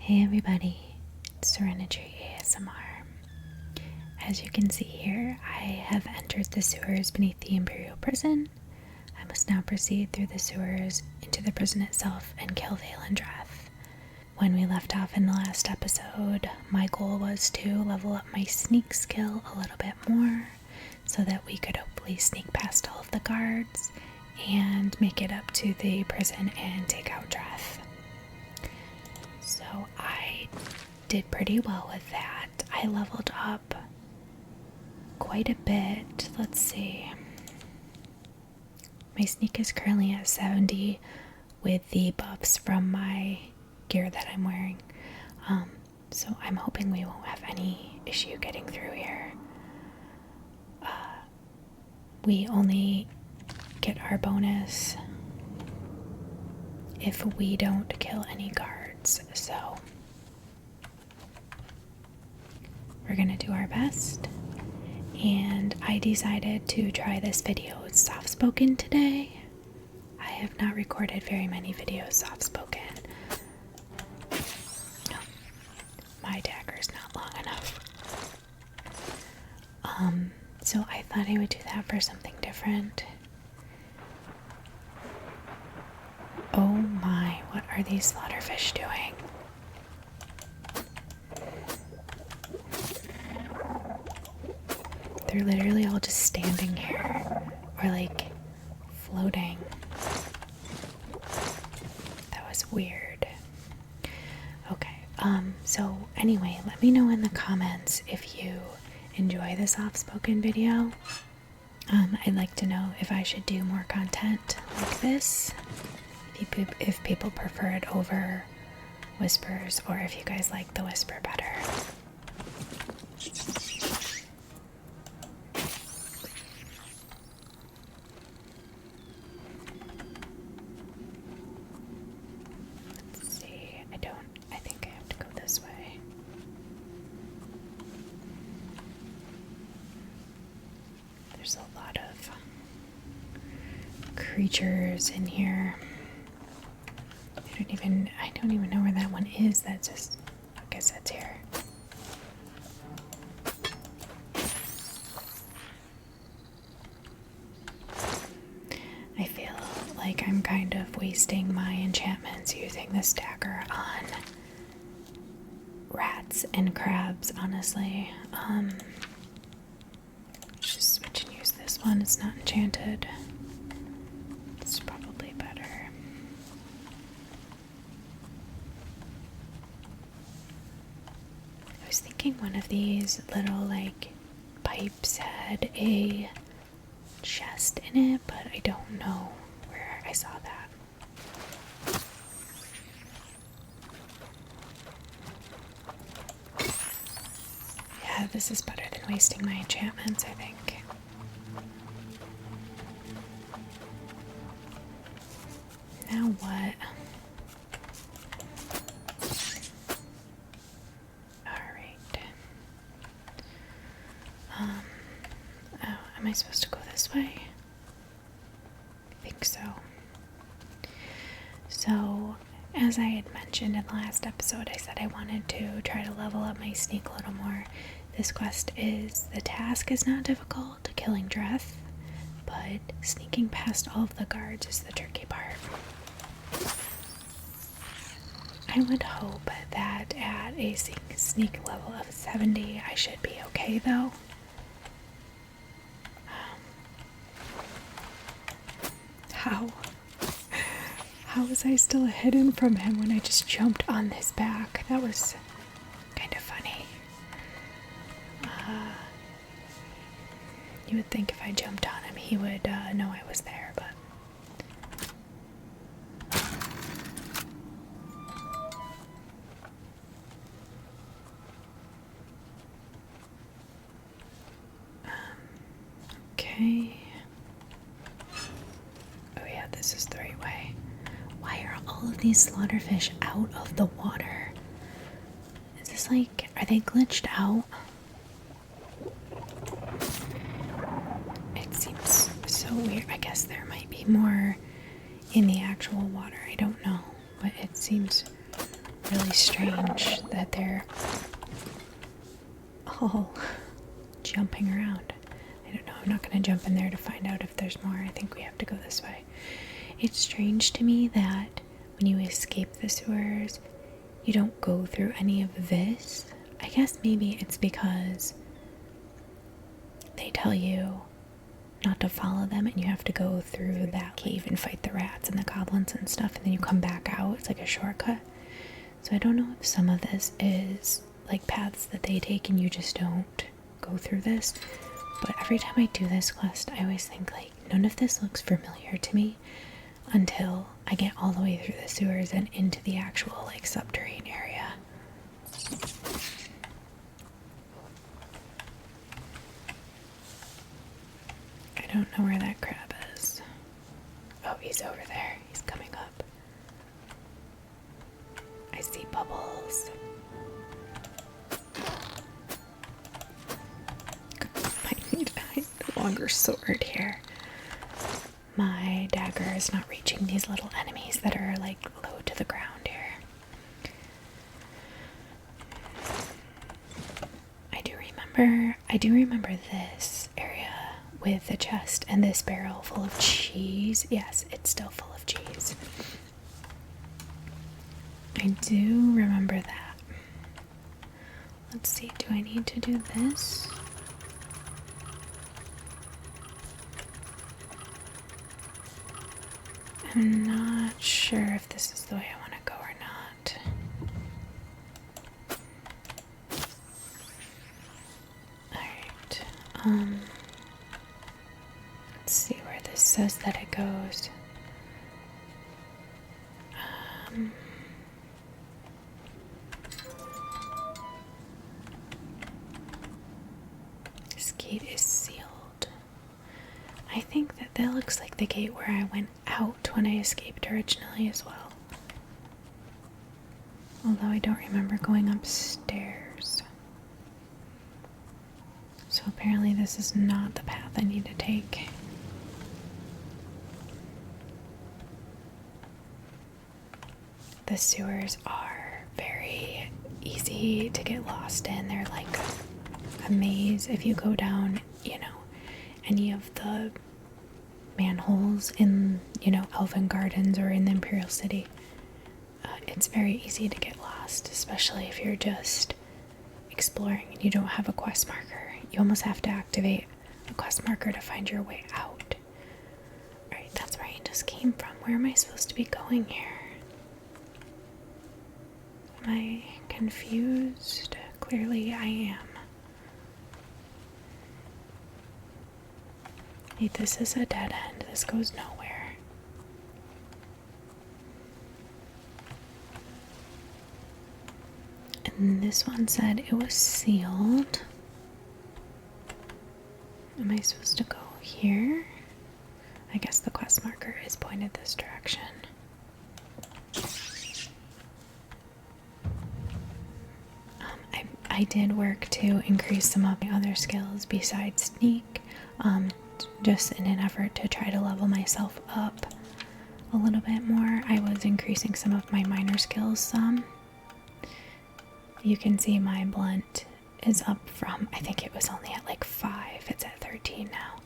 Hey everybody, it's Serenity ASMR. As you can see here, I have entered the sewers beneath the Imperial Prison. I must now proceed through the sewers into the prison itself and kill Valen Dreth. When we left off in the last episode, my goal was to level up my sneak skill a little bit more so that we could hopefully sneak past all of the guards and make it up to the prison and take out Dreth. So I did pretty well with that. I leveled up quite a bit. Let's see. My sneak is currently at 70 with the buffs from my gear that I'm wearing. So I'm hoping we won't have any issue getting through here. We only get our bonus if we don't kill any guards, so we're gonna do our best. And I decided to try this video soft-spoken today. I have not recorded very many videos soft-spoken. No, my dagger's not long enough. So I thought I would do that for something different. Oh my, what are these slaughterfish doing? They're literally all just standing here, or like floating. That was weird. Okay, so anyway, let me know in the comments if you enjoy this soft-spoken video. I'd like to know if I should do more content like this, if people prefer it over whispers, or if you guys like the whisper better. Let's see, I think I have to go this way. There's a lot of creatures in here. I don't even know where that one is. That's just, I guess that's here. I feel like I'm kind of wasting my enchantments using this dagger on rats and crabs, honestly. Just switch and use this one. It's not enchanted. It's probably better. I was thinking one of these little like pipes had a chest in it, but I don't know where I saw that. Yeah, this is better than wasting my enchantments, I think. Now what? Alright. Oh, am I supposed to go this way? I think so. So, as I had mentioned in the last episode, I said I wanted to try to level up my sneak a little more. This quest the task is not difficult, killing Dreth, but sneaking past all of the guards is the tricky part. I would hope that at a sneak level of 70, I should be okay though. How was I still hidden from him when I just jumped on his back? That was kind of funny. You would think if I jumped on him, he would know I was there, but... Okay. Oh yeah, this is the right way. Why are all of these slaughterfish out of the water? Is this like, are they glitched out? It seems so weird. I guess there might be more in the actual water. I don't know, but it seems really strange that they're all jumping around. I don't know, I'm not going to jump in there to find out if there's more. I think we have to go this way. It's strange to me that when you escape the sewers, you don't go through any of this. I guess maybe it's because they tell you not to follow them and you have to go through that cave and fight the rats and the goblins and stuff, and then you come back out. It's like a shortcut. So I don't know if some of this is like paths that they take and you just don't go through this. But every time I do this quest, I always think like none of this looks familiar to me until I get all the way through the sewers and into the actual like subterranean area. I don't know where that crab is. Oh, he's over there. He's coming up. I see bubbles. I need a longer sword here. My dagger is not reaching these little enemies that are like low to the ground here. I do remember this area with the chest and this barrel full of cheese. Yes, it's still full of cheese. I do remember that. Let's see, do I need to do this? I'm not sure if this is the way I want to go or not. Alright, let's see where this says that it goes. This gate is sealed. I think that looks like the gate where I went out when I escaped originally as well. Although I don't remember going upstairs. So apparently this is not the path I need to take. The sewers are very easy to get lost in. They're like a maze. If you go down, you know, any of the manholes in, you know, Elven Gardens or in the Imperial City, it's very easy to get lost, especially if you're just exploring and you don't have a quest marker. You almost have to activate a quest marker to find your way out. Alright, that's where I just came from. Where am I supposed to be going here? Am I confused? Clearly I am. Wait, this is a dead end. This goes nowhere. And this one said it was sealed. Am I supposed to go here? I guess the quest marker is pointed this direction. I did work to increase some of my other skills besides sneak, just in an effort to try to level myself up a little bit more. I was increasing some of my minor skills some. You can see my blunt is up from, I think it was only at like 5, it's at 13 now.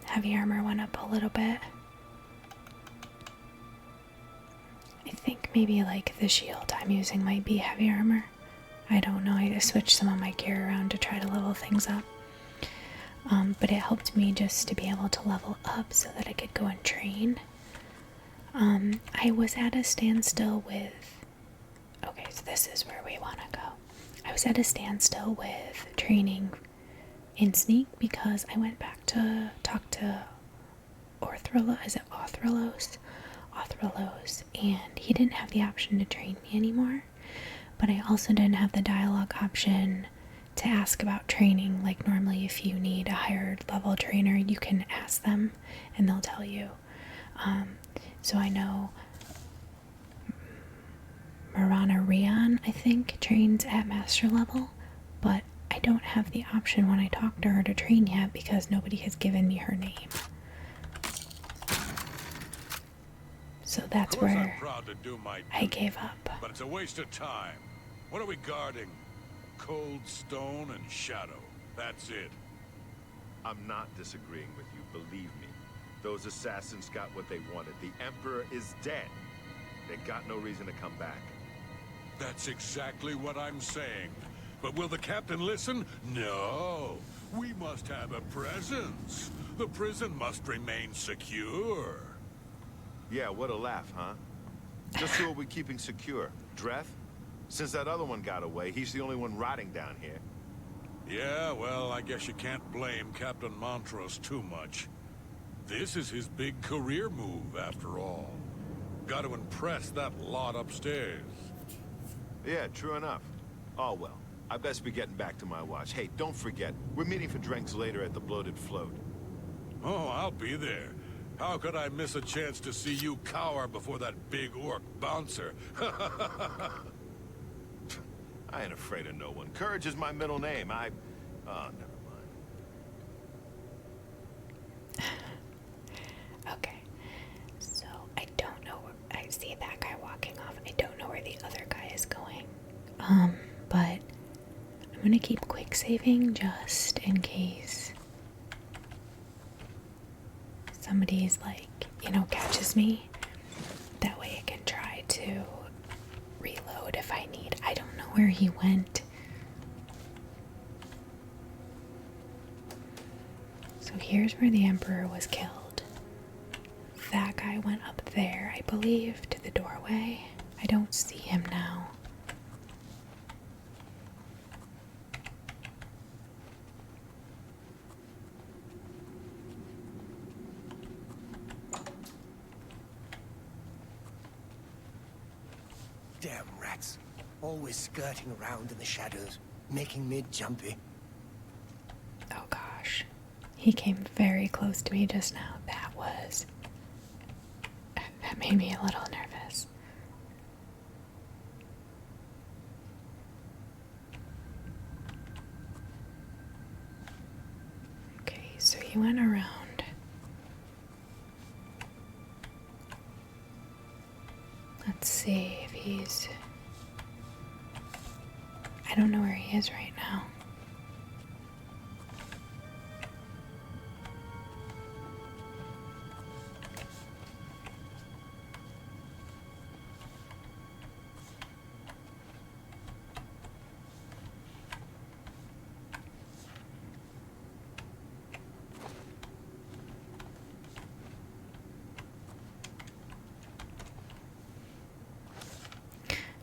Heavy armor went up a little bit. I think maybe like the shield I'm using might be heavy armor. I don't know, I just switched some of my gear around to try to level things up. But it helped me just to be able to level up so that I could go and train. I was at a standstill with... Okay, so this is where we want to go. I was at a standstill with training in sneak because I went back to talk to Orthrolos, is it Orthrolos? Orthrolos, and he didn't have the option to train me anymore. But I also didn't have the dialogue option to ask about training. Like normally if you need a higher level trainer, you can ask them and they'll tell you. So I know Marana Rian, I think, trains at master level, but I don't have the option when I talk to her to train yet because nobody has given me her name. So that's Of course I'm where proud to do my I duty, gave up. but it's a waste of time. What are we guarding? Cold stone and shadow. That's it. I'm not disagreeing with you, believe me. Those assassins got what they wanted. The Emperor is dead. They got no reason to come back. That's exactly what I'm saying. But will the captain listen? No. We must have a presence. The prison must remain secure. Yeah, what a laugh, huh? Just who are we keeping secure? Dreth? Since that other one got away, he's the only one rotting down here. Yeah, well, I guess you can't blame Captain Montrose too much. This is his big career move, after all. Got to impress that lot upstairs. Yeah, true enough. Oh well, I best be getting back to my watch. Hey, don't forget, we're meeting for drinks later at the Bloated Float. Oh, I'll be there. How could I miss a chance to see you cower before that big orc bouncer? I ain't afraid of no one. Courage is my middle name. Oh, never mind. Okay. So I don't know where I see that guy walking off. I don't know where the other guy is going. But I'm gonna keep quick saving just in case somebody's like, catches me. That way I can try to reload if I need. I don't know where he went. So here's where the Emperor was killed. That guy went up there, I believe, to the doorway. I don't see him now. Damn rats. Always skirting around in the shadows, making me jumpy. Oh gosh. He came very close to me just now. That made me a little nervous. Okay, so he went around. Let's see if he's... I don't know where he is right now.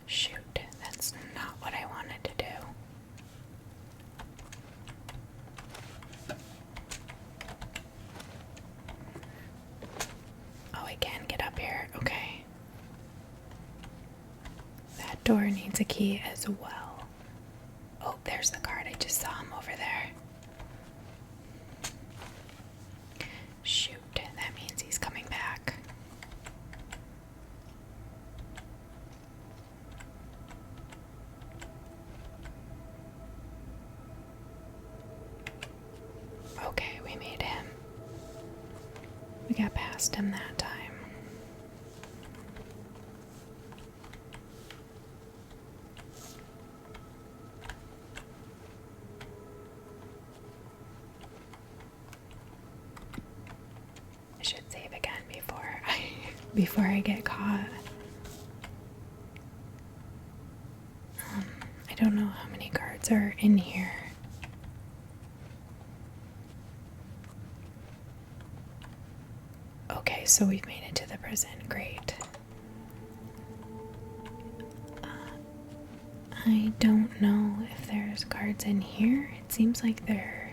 Shoot, that's not what I wanted to do. Oh, I can get up here. Okay. That door needs a key as well. Oh, there's the card. I just saw him over there. Shoot, that means he's coming back. Okay, we made him. We got past him that time. I should save again before I get caught. I don't know how many guards are in here. Okay, so we've made it to the prison. Great. I don't know if there's guards in here. It seems like there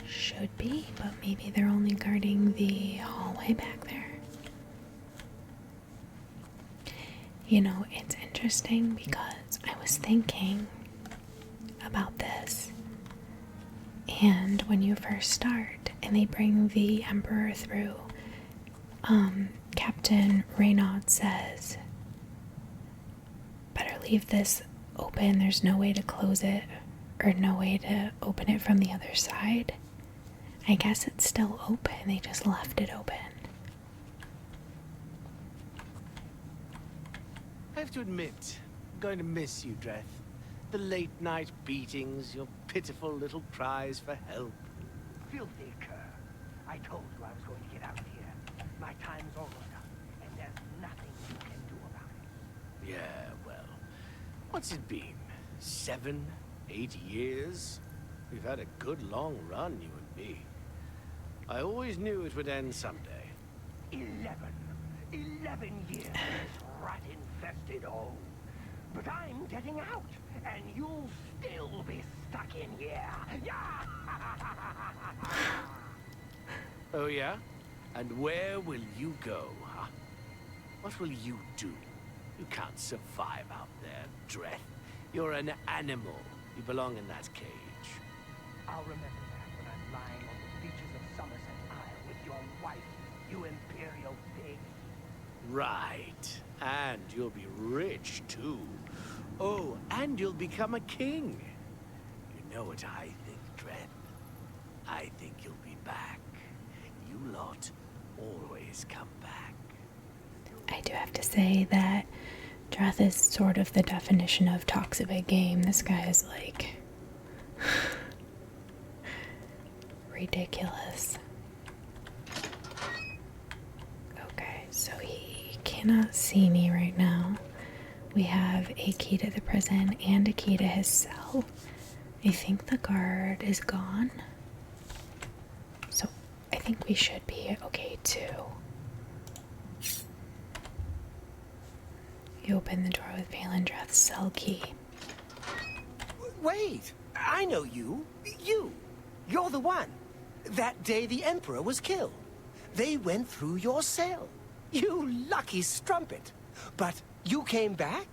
should be, but maybe they're only guarding the hallway back there. It's interesting because I was thinking about this, and when you first start and they bring the Emperor through, Captain Renaud says, better leave this open, there's no way to close it, or no way to open it from the other side. I guess it's still open, they just left it open. have to admit, I'm going to miss you, Dreth. The late-night beatings, your pitiful little cries for help. Filthy cur. I told you I was going to get out of here. My time's almost up, and there's nothing you can do about it. Yeah, well, what's it been? 7, 8 years? We've had a good long run, you and me. I always knew it would end someday. 11 years, this rat-infested hole. But I'm getting out, and you'll still be stuck in here. Oh, yeah? And where will you go, huh? What will you do? You can't survive out there, Dreth. You're an animal. You belong in that cage. I'll remember that when I'm lying on the beaches of Somerset Isle with your wife, you imperial pig. Right. And you'll be rich, too. Oh, and you'll become a king. You know what I think, Dreth? I think you'll be back. You lot always come back. I do have to say that Dreth is sort of the definition of talks a big game. This guy is like ridiculous. Okay, so he cannot see me right now. We have a key to the prison and a key to his cell. I think the guard is gone. So I think we should be okay too. You open the door with Valen Dreth's cell key. Wait, I know you. You're the one. That day the Emperor was killed. They went through your cell. You lucky strumpet. But you came back?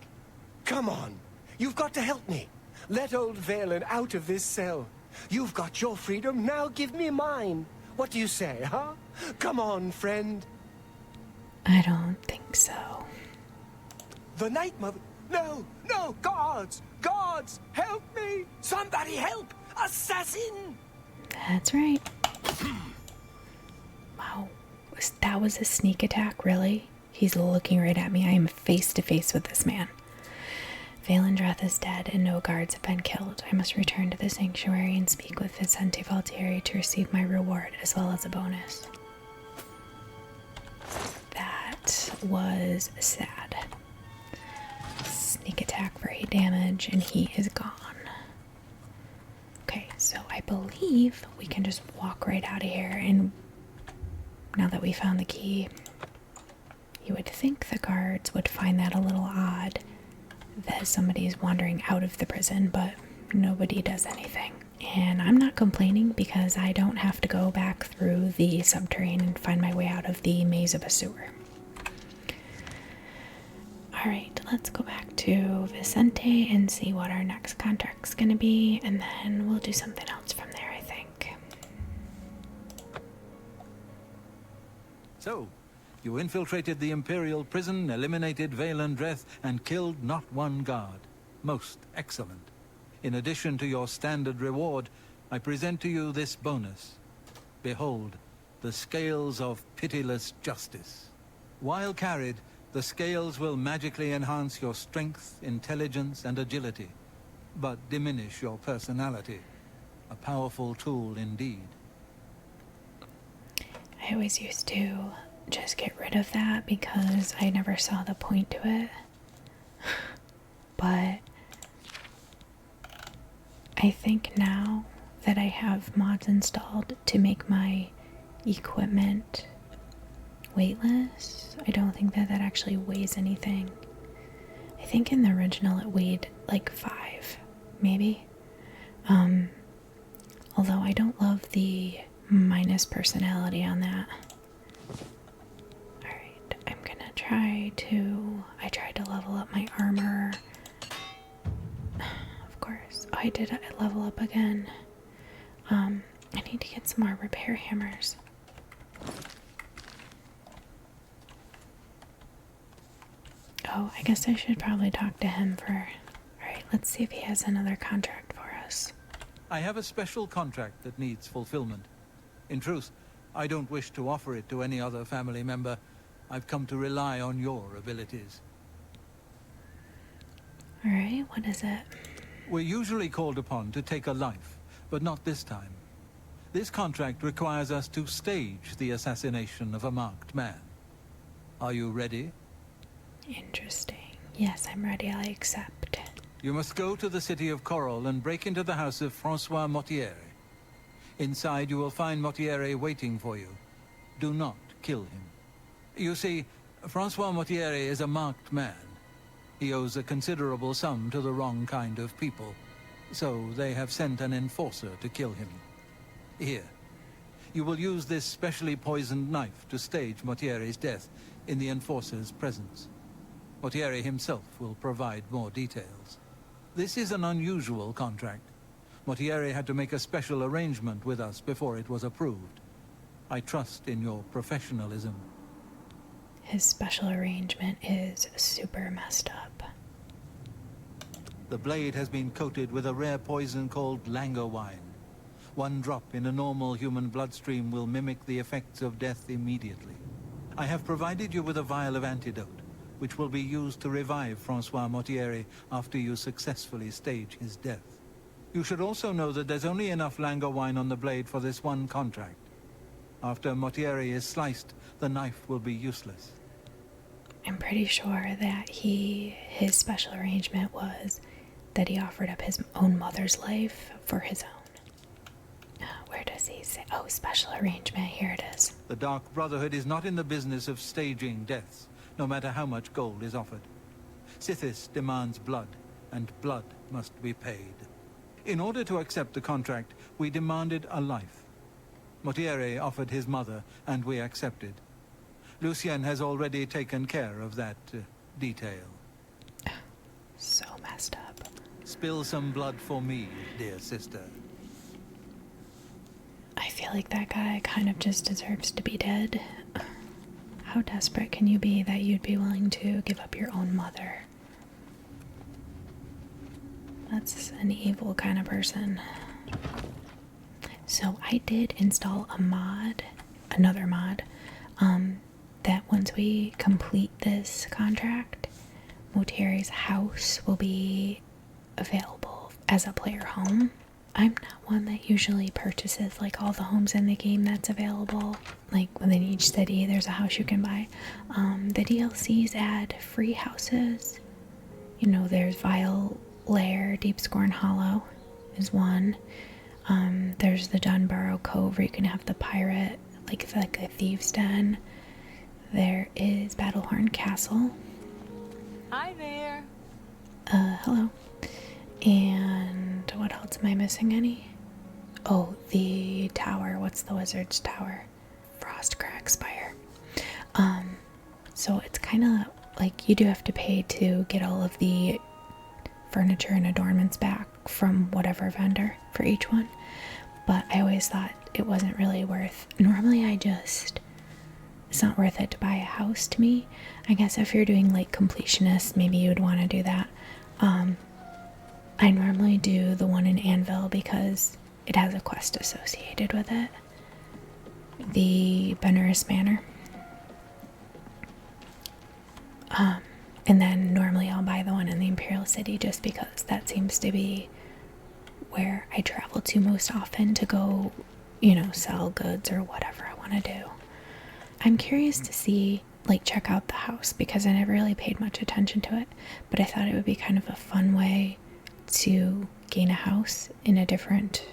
Come on. You've got to help me. Let old Valen out of this cell. You've got your freedom, now give me mine. What do you say, huh? Come on, friend. I don't think so. The Night Mother... No, no, guards! Guards! Help me! Somebody help! Assassin! That's right. Wow. That was a sneak attack, really? He's looking right at me. I am face to face with this man. Valen Dreth is dead and no guards have been killed. I must return to the sanctuary and speak with Vicente Valtieri to receive my reward as well as a bonus. That was sad. Sneak attack for 8 damage and he is gone. Okay, so I believe we can just walk right out of here, and now that we found the key, you would think the guards would find that a little odd that somebody is wandering out of the prison, but nobody does anything. And I'm not complaining because I don't have to go back through the subterranean and find my way out of the maze of a sewer. Alright, let's go back to Vicente and see what our next contract's gonna be, and then we'll do something else from there, I think. So, you infiltrated the Imperial Prison, eliminated Valen Dreth, and killed not one guard. Most excellent. In addition to your standard reward, I present to you this bonus. Behold, the scales of pitiless justice. While carried, the scales will magically enhance your strength, intelligence, and agility, but diminish your personality. A powerful tool indeed. I always used to just get rid of that because I never saw the point to it. But I think now that I have mods installed to make my equipment weightless, I don't think that that actually weighs anything. I think in the original it weighed like 5, maybe. Although I don't love the minus personality on that. Alright, I'm gonna I tried to level up my armor. Of course. Oh, I did level up again. I need to get some more repair hammers. Oh, I guess I should probably talk to him for... Alright, let's see if he has another contract for us. I have a special contract that needs fulfillment. In truth, I don't wish to offer it to any other family member. I've come to rely on your abilities. Alright, what is it? We're usually called upon to take a life, but not this time. This contract requires us to stage the assassination of a marked man. Are you ready? Interesting. Yes, I'm ready. I accept. You must go to the city of Coral and break into the house of Francois Mortier. Inside you will find Mortier waiting for you. Do not kill him. You see, Francois Mortier is a marked man. He owes a considerable sum to the wrong kind of people, so they have sent an enforcer to kill him. Here. You will use this specially poisoned knife to stage Mortier's death in the enforcer's presence. Mortier himself will provide more details. This is an unusual contract. Mortier had to make a special arrangement with us before it was approved. I trust in your professionalism. His special arrangement is super messed up. The blade has been coated with a rare poison called lango wine. One drop in a normal human bloodstream will mimic the effects of death immediately. I have provided you with a vial of antidote, which will be used to revive Francois Mortier after you successfully stage his death. You should also know that there's only enough lango wine on the blade for this one contract. After Mortier is sliced, the knife will be useless. I'm pretty sure that his special arrangement was that he offered up his own mother's life for his own. Where does he say? Oh, special arrangement. Here it is. The Dark Brotherhood is not in the business of staging deaths, no matter how much gold is offered. Sithis demands blood, and blood must be paid. In order to accept the contract, we demanded a life. Mortier offered his mother, and we accepted. Lucien has already taken care of that detail. So messed up. Spill some blood for me, dear sister. I feel like that guy kind of just deserves to be dead. How desperate can you be that you'd be willing to give up your own mother? That's an evil kind of person. So I did install a mod, another mod, that once we complete this contract, Mortier's house will be available as a player home. I'm not one that usually purchases like all the homes in the game that's available. Like within each city there's a house you can buy. The DLCs add free houses. You know, there's Vile Lair, Deep Scorn Hollow is one. There's the Dunbarrow Cove where you can have the pirate, like a thieves' den. There is Battlehorn Castle. Hi there. Hello. And what else am I missing? Any? Oh, the tower. What's the wizard's tower? Frostcrag Spire. So it's kind of like you do have to pay to get all of the furniture and adornments back from whatever vendor for each one. But I always thought it wasn't really worth. Normally it's not worth it to buy a house to me. I guess if you're doing like completionist, maybe you would want to do that. I normally do the one in Anvil because it has a quest associated with it. The Benaris Manor. And then normally I'll buy the one in the Imperial City just because that seems to be where I travel to most often to go, you know, sell goods or whatever I want to do. I'm curious to see, like, check out the house because I never really paid much attention to it, but I thought it would be kind of a fun way to gain a house in a different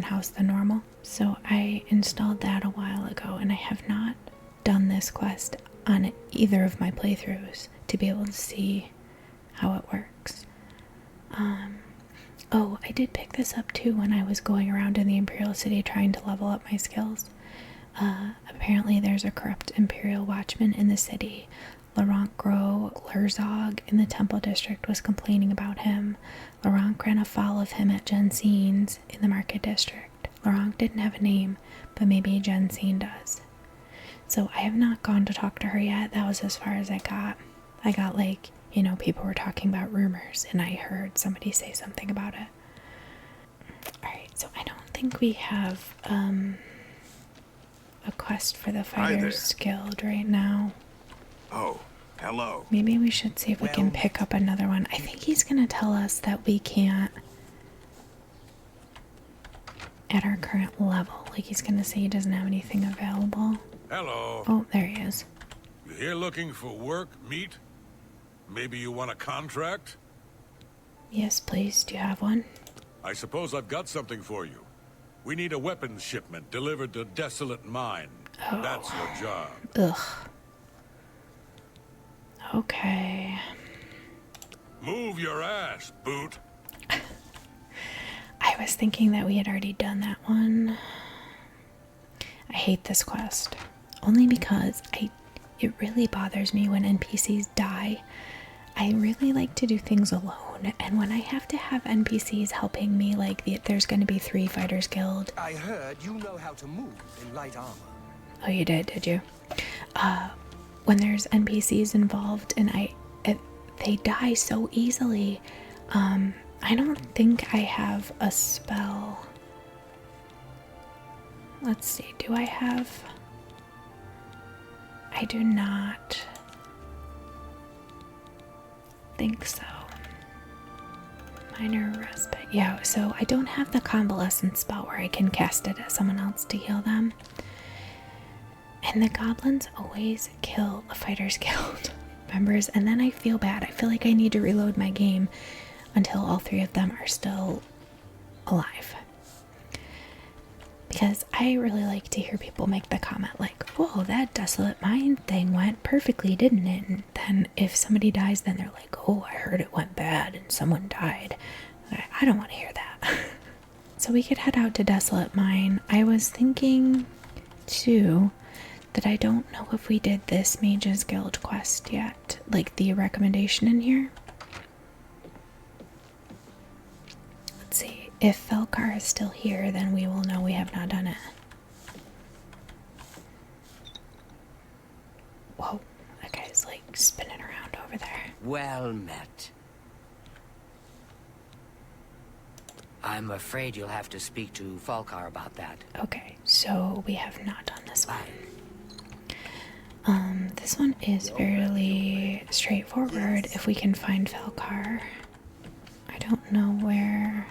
house than normal. So I installed that a while ago, and I have not done this quest on either of my playthroughs to be able to see how it works. Oh, I did pick this up too when I was going around in the Imperial City trying to level up my skills. Apparently there's a corrupt Imperial watchman in the city. Laurent Gros Glerzog in the Temple District was complaining about him. Laurent ran afoul of him at Jensine's in the Market District. Laurent didn't have a name, but maybe Jensine does. So I have not gone to talk to her yet. That was as far as I got. I got like, you know, people were talking about rumors and I heard somebody say something about it. Alright, so I don't think we have a quest for the Fighters Guild right now. Oh, Hello. Maybe we should see if we can pick up another one. I think he's gonna tell us that we can't at our current level. Like he's gonna say he doesn't have anything available. Hello. Oh, there he is. You here looking for work, meet? Maybe you want a contract? Yes, please. Do you have one? I suppose I've got something for you. We need a weapons shipment delivered to Desolate Mine. Oh. That's your job. Ugh. Okay. Move your ass, boot. I was thinking that we had already done that one. I hate this quest. Only because it really bothers me when NPCs die. I really like to do things alone, and when I have to have NPCs helping me, like there's going to be 3 Fighters Guild. I heard you know how to move in light armor. Oh, you did you? When there's NPCs involved and they die so easily, I don't think I have a spell. Let's see, do I have? I do not think so. Minor respite. Yeah, so I don't have the convalescent spell where I can cast it at someone else to heal them. And the goblins always kill the Fighters Guild members, and then I feel bad. I feel like I need to reload my game until all 3 of them are still alive. Because I really like to hear people make the comment like, whoa, that Desolate Mine thing went perfectly, didn't it? And then if somebody dies, then they're like, oh, I heard it went bad and someone died. I don't want to hear that. So we could head out to Desolate Mine. I was thinking, too, that I don't know if we did this Mages Guild quest yet. Like the recommendation in here. Let's see. If Felkar is still here, then we will know we have not done it. Whoa, that guy's like spinning around over there. Well met. I'm afraid you'll have to speak to Falkar about that. Okay, so we have not done this one. This one is fairly straightforward if we can find Felkar. I don't know where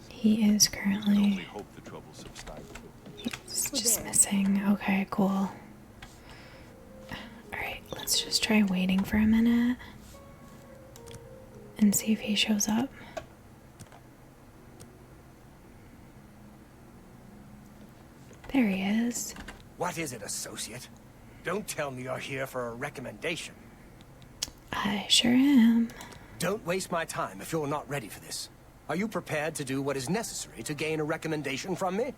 he is currently. He's just missing. Okay, cool. Alright, let's just try waiting for a minute and see if he shows up. There he is. What is it, associate? Don't tell me you're here for a recommendation. I sure am. Don't waste my time if you're not ready for this. Are you prepared to do what is necessary to gain a recommendation from me?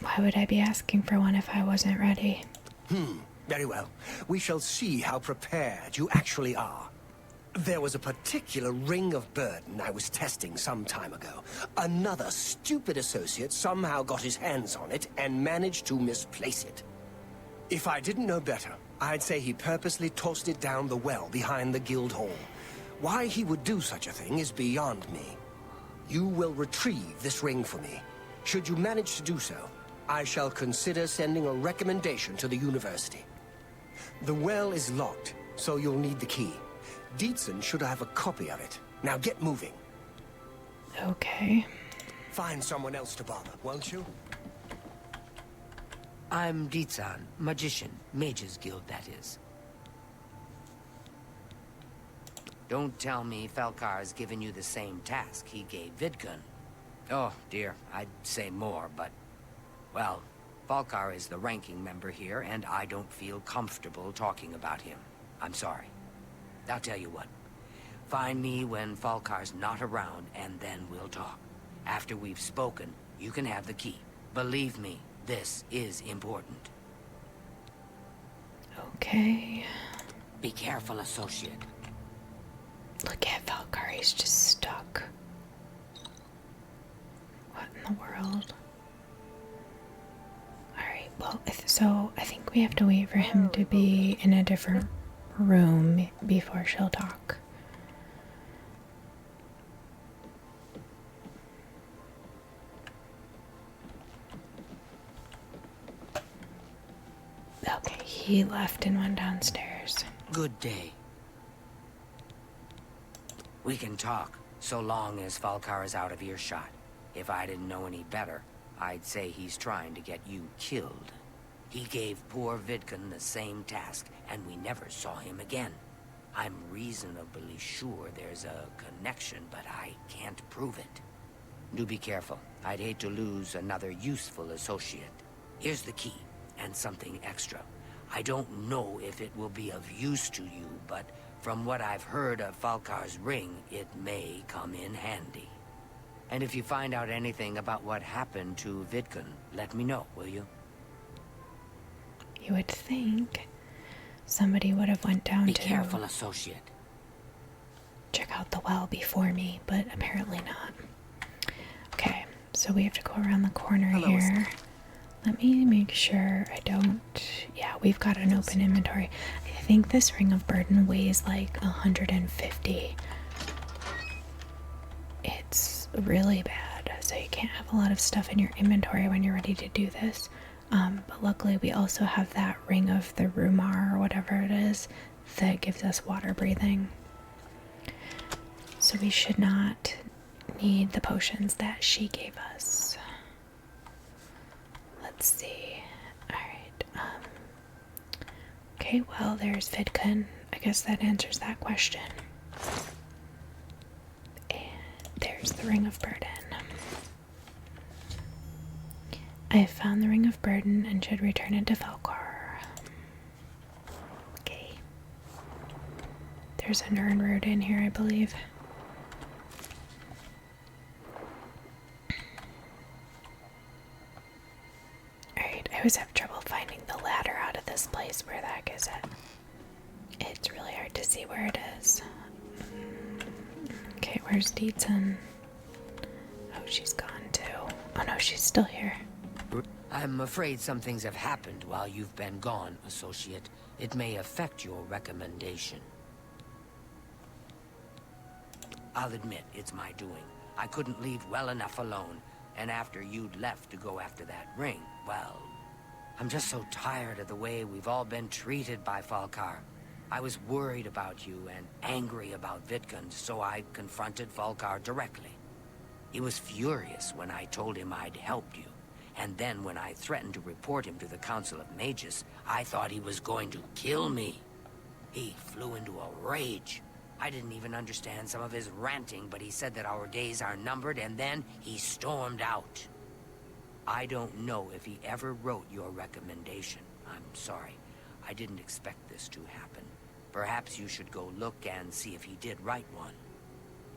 Why would I be asking for one if I wasn't ready? Very well. We shall see how prepared you actually are. There was a particular ring of burden I was testing some time ago. Another stupid associate somehow got his hands on it and managed to misplace it. If I didn't know better, I'd say he purposely tossed it down the well behind the guild hall. Why he would do such a thing is beyond me. You will retrieve this ring for me. Should you manage to do so, I shall consider sending a recommendation to the university. The well is locked, so you'll need the key. Dietzen should have a copy of it. Now get moving. Okay. Find someone else to bother, won't you? I'm Dietzen, magician, Mages Guild, that is. Don't tell me Felkar's given you the same task he gave Vidkun. Oh, dear, I'd say more, but... Well, Falkar is the ranking member here, and I don't feel comfortable talking about him. I'm sorry. I'll tell you what. Find me when Falkar's not around, and then we'll talk. After we've spoken, you can have the key. Believe me, this is important. Okay. Be careful, associate. Look at Falkar, he's just stuck. What in the world? Alright, well, so I think we have to wait for him to be in a different room before she'll talk. Okay, he left and went downstairs. Good day. We can talk, so long as Falcar is out of earshot. If I didn't know any better, I'd say he's trying to get you killed. He gave poor Vidkun the same task, and we never saw him again. I'm reasonably sure there's a connection, but I can't prove it. Do be careful. I'd hate to lose another useful associate. Here's the key, and something extra. I don't know if it will be of use to you, but from what I've heard of Falcar's ring, it may come in handy. And if you find out anything about what happened to Vidkun, let me know, will you? You would think somebody would have went down Be to careful, associate. check out the well before me, but apparently not. Okay, so we have to go around the corner here. Let me make sure I don't... Yeah, we've got an open inventory. I think this Ring of Burden weighs like 150. It's really bad, so you can't have a lot of stuff in your inventory when you're ready to do this. But luckily we also have that Ring of the Rumar, or whatever it is, that gives us water breathing. So we should not need the potions that she gave us. Let's see. Alright, okay, well, there's Vidkun. I guess that answers that question. And there's the Ring of Burden. I have found the Ring of Burden and should return it to Falcar. Okay. There's a Nirnroot in here, I believe. Alright, I always have trouble finding the ladder out of this place. Where the heck is it? It's really hard to see where it is. Okay, where's Daedra? Oh, she's gone too. Oh no, she's still here. I'm afraid some things have happened while you've been gone, associate. It may affect your recommendation. I'll admit, it's my doing. I couldn't leave well enough alone, and after you'd left to go after that ring, well... I'm just so tired of the way we've all been treated by Falcar. I was worried about you and angry about Vidkun, so I confronted Falcar directly. He was furious when I told him I'd helped you. And then when I threatened to report him to the Council of Mages, I thought he was going to kill me. He flew into a rage. I didn't even understand some of his ranting, but he said that our days are numbered, and then he stormed out. I don't know if he ever wrote your recommendation. I'm sorry. I didn't expect this to happen. Perhaps you should go look and see if he did write one.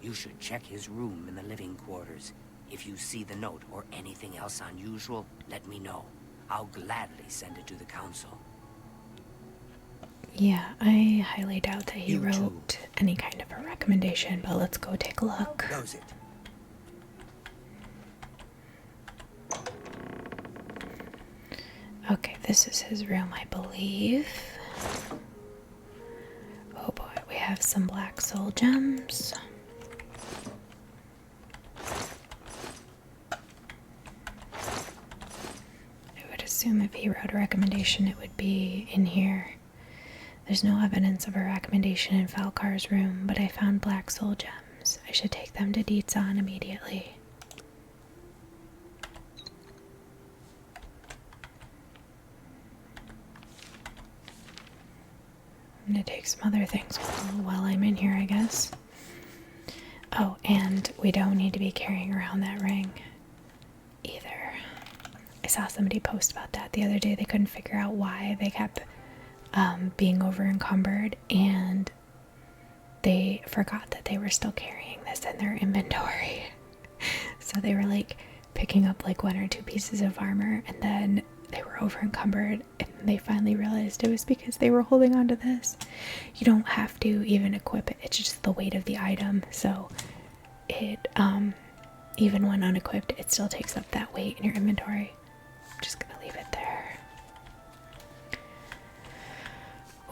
You should check his room in the living quarters. If you see the note or anything else unusual, let me know. I'll gladly send it to the council. Yeah, I highly doubt that he You wrote too. any kind of a recommendation, but let's go take a look. Goes it. Okay, this is his room, I believe. Oh boy, we have some black soul gems. I would assume if he wrote a recommendation, it would be in here. There's no evidence of a recommendation in Falcar's room, but I found black soul gems. I should take them to Daedra immediately. I'm gonna take some other things while I'm in here, I guess. Oh, and we don't need to be carrying around that ring either. I saw somebody post about that the other day. They couldn't figure out why they kept being over encumbered, and they forgot that they were still carrying this in their inventory. So they were like picking up like 1 or 2 pieces of armor, and then they were over encumbered, and they finally realized it was because they were holding on to this. You don't have to even equip it, it's just the weight of the item. So it even when unequipped, it still takes up that weight in your inventory. I'm just gonna leave it there.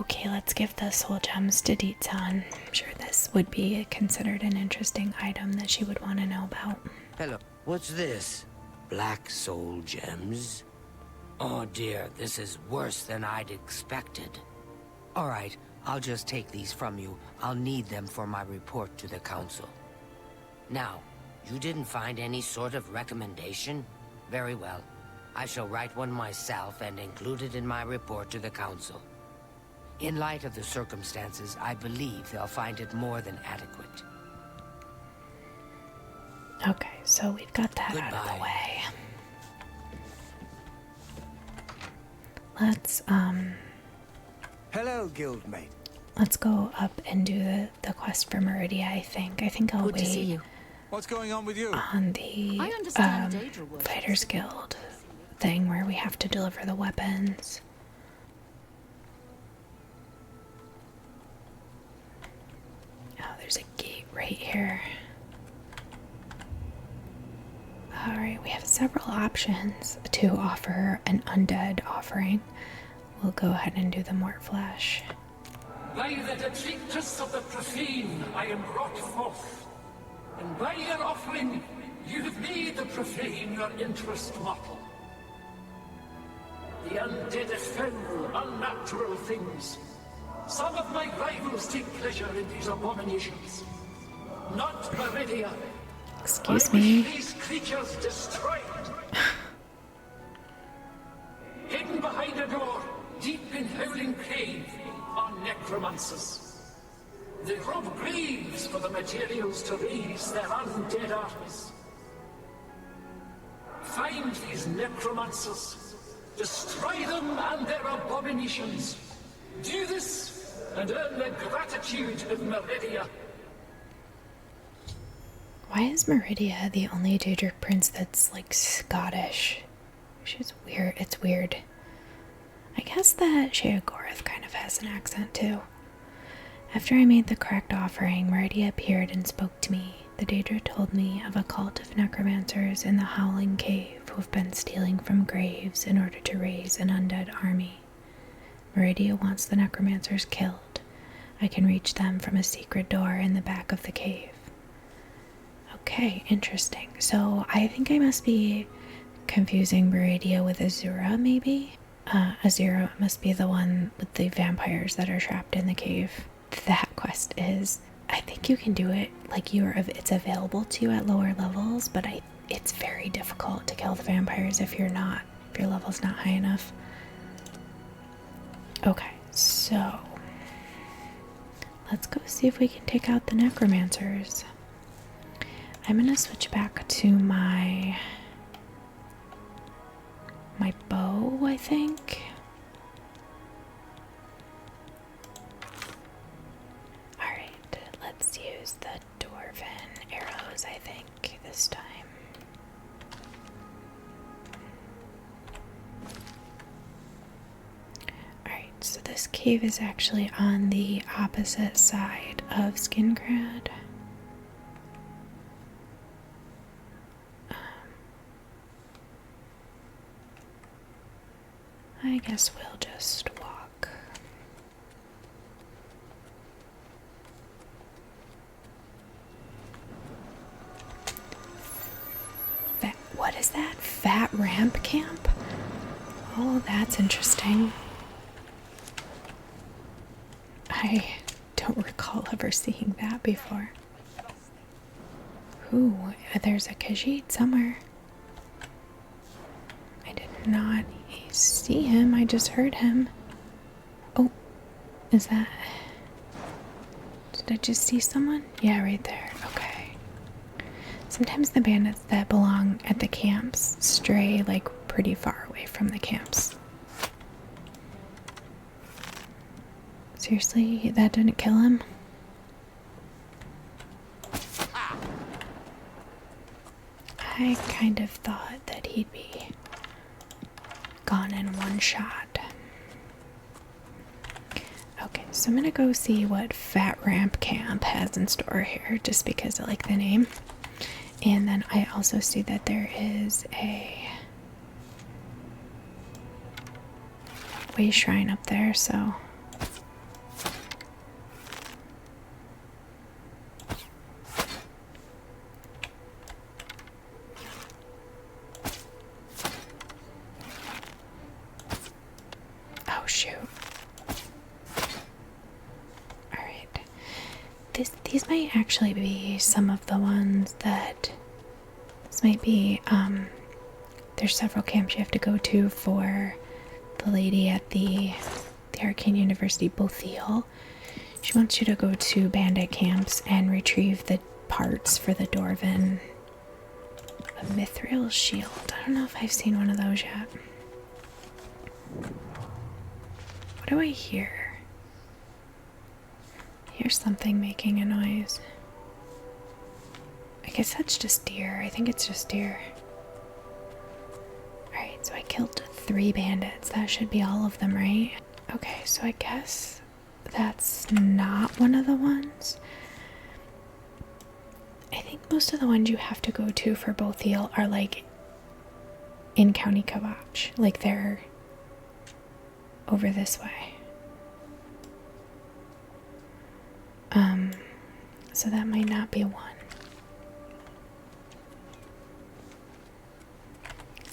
Okay, let's give the soul gems to Daedra. I'm sure this would be considered an interesting item that she would want to know about. Hello. What's this? Black soul gems? Oh dear, this is worse than I'd expected. All right, I'll just take these from you. I'll need them for my report to the council. Now, you didn't find any sort of recommendation? Very well. I shall write one myself and include it in my report to the council. In light of the circumstances, I believe they'll find it more than adequate. Okay, so we've got that out of the Goodbye. way. Let's Hello, guildmate. let's go up and do the quest for Meridia, I think. I think I'll Good to see wait you. What's going on with you? on the I understand Daedra works. Fighters Guild thing where we have to deliver the weapons. Oh, there's a gate right here. Alright, we have several options to offer an undead offering. We'll go ahead and do the Mort Flesh. By the detritus of the profane, I am brought forth. And by your offering, you have made the profane your interest mortal. The undead are foul, unnatural things. Some of my rivals take pleasure in these abominations. Not Meridia. Excuse I wish me. these creatures destroyed. Hidden behind a door, deep in Howling Cave, are necromancers. They rob graves for the materials to raise their undead armies. Find these necromancers, destroy them and their abominations. Do this, and earn the gratitude of Meridia. Why is Meridia the only Daedric prince that's like Scottish? Which is weird. It's weird. I guess that Sheogorath kind of has an accent too. After I made the correct offering, Meridia appeared and spoke to me. The Daedra told me of a cult of necromancers in the Howling Cave who have been stealing from graves in order to raise an undead army. Meridia wants the necromancers killed. I can reach them from a secret door in the back of the cave. Okay, interesting. So I think I must be confusing Meridia with Azura, maybe? Azura must be the one with the vampires that are trapped in the cave. That quest is, I think you can do it, like it's available to you at lower levels, but it's very difficult to kill the vampires if your level's not high enough. Okay, so let's go see if we can take out the necromancers. I'm gonna switch back to my bow, I think. Alright, let's use the dwarven arrows, I think, this time. Alright, so this cave is actually on the opposite side of Skingrad. I guess we'll just walk. What is that? Fat ramp camp? Oh, that's interesting. I don't recall ever seeing that before. Ooh, there's a Khajiit somewhere. I did not see him, I just heard him. Oh, is that... Did I just see someone? Yeah, right there. Okay. Sometimes the bandits that belong at the camps stray, like, pretty far away from the camps. Seriously, that didn't kill him? I kind of thought that he'd be gone in one shot. Okay, so I'm gonna go see what Fat Ramp Camp has in store here, just because I like the name. And then I also see that there is a way shrine up there, so these might actually be some of the ones that... This might be, there's several camps you have to go to for the lady at the Arcane University, Braviil. She wants you to go to bandit camps and retrieve the parts for the Dwarven Mithril shield. I don't know if I've seen one of those yet. What do I hear? Here's something making a noise. I guess that's just deer. I think it's just deer. Alright, so I killed 3 bandits. That should be all of them, right? Okay, so I guess that's not one of the ones. I think most of the ones you have to go to for Braviil are like in County Kawach. Like they're over this way. So that might not be one.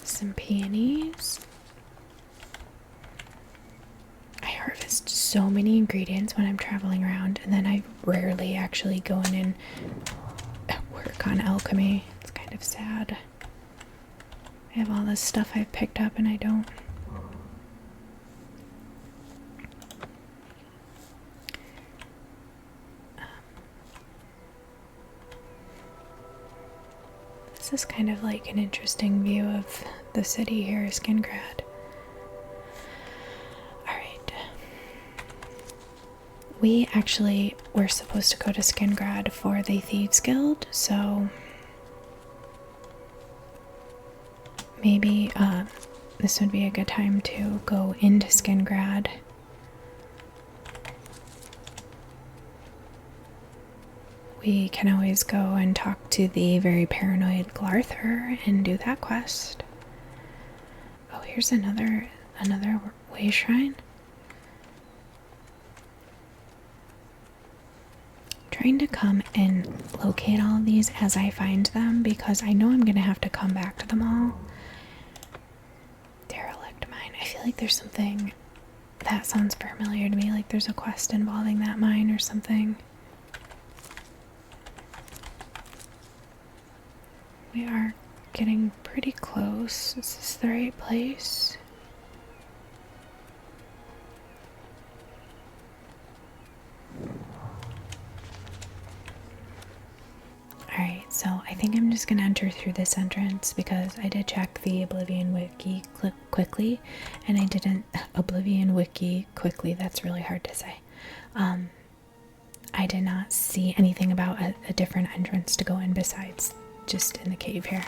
Some peonies. I harvest so many ingredients when I'm traveling around, and then I rarely actually go in and work on alchemy. It's kind of sad. I have all this stuff I've picked up and I don't. This is kind of like an interesting view of the city here, Skingrad. Alright. We actually were supposed to go to Skingrad for the Thieves Guild, so maybe this would be a good time to go into Skingrad. We can always go and talk to the very paranoid Glarthir and do that quest. Oh, here's another way shrine. Trying to come and locate all of these as I find them, because I know I'm gonna have to come back to them all. Derelict mine. I feel like there's something that sounds familiar to me, like there's a quest involving that mine or something. We are getting pretty close. Is this the right place? Alright, so I think I'm just gonna enter through this entrance because I did check the Oblivion wiki quickly, and I didn't Oblivion wiki quickly, that's really hard to say. I did not see anything about a different entrance to go in besides just in the cave here.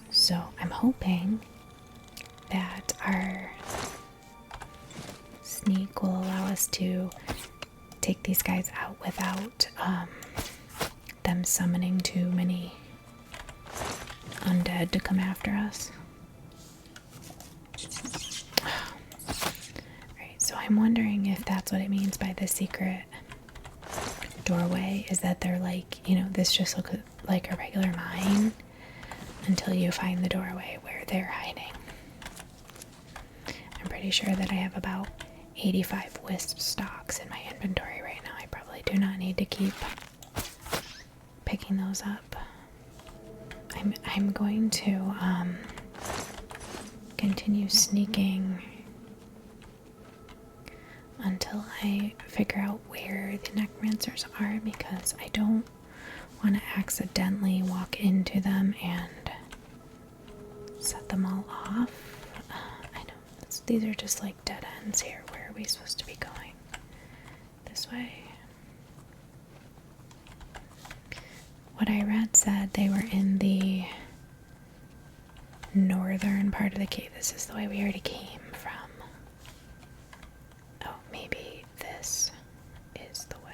So I'm hoping that our sneak will allow us to take these guys out without them summoning too many undead to come after us. Alright, so I'm wondering if that's what it means by the secret doorway, is that they're like, you know, this just looks like a regular mine until you find the doorway where they're hiding. I'm pretty sure that I have about 85 wisp stalks in my inventory right now. I probably do not need to keep picking those up. I'm going to continue sneaking until I figure out where the necromancers are, because I don't want to accidentally walk into them and set them all off. I don't. These are just like dead ends here. Where are we supposed to be going? This way. What I read said they were in the northern part of the cave. This is the way we already came from. Oh, maybe this is the way.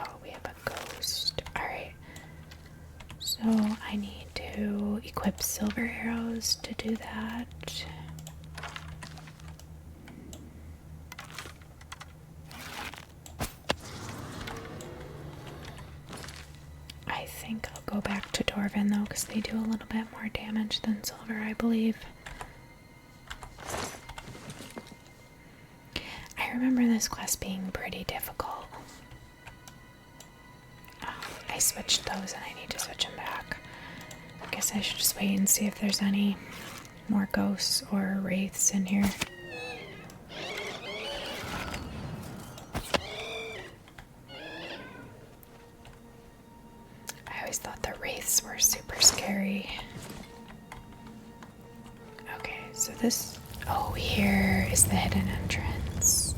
Oh, we have a ghost. Alright. So I need to equip silver arrows to do that. I think I'll go back to Dwarven though, because they do a little bit more damage than silver, I believe. I remember this quest being pretty difficult. Oh, I switched those and I need to switch them back. I guess I should just wait and see if there's any more ghosts or wraiths in here. I always thought the wraiths were super scary. Okay, so this... Oh, here is the hidden entrance.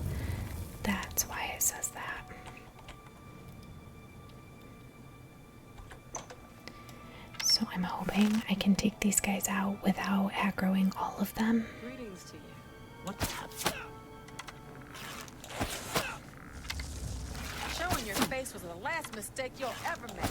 That's why it says that. So I'm hoping I can take these guys out without aggroing all of them. Greetings to you. What the hell? Showing your face was the last mistake you'll ever make.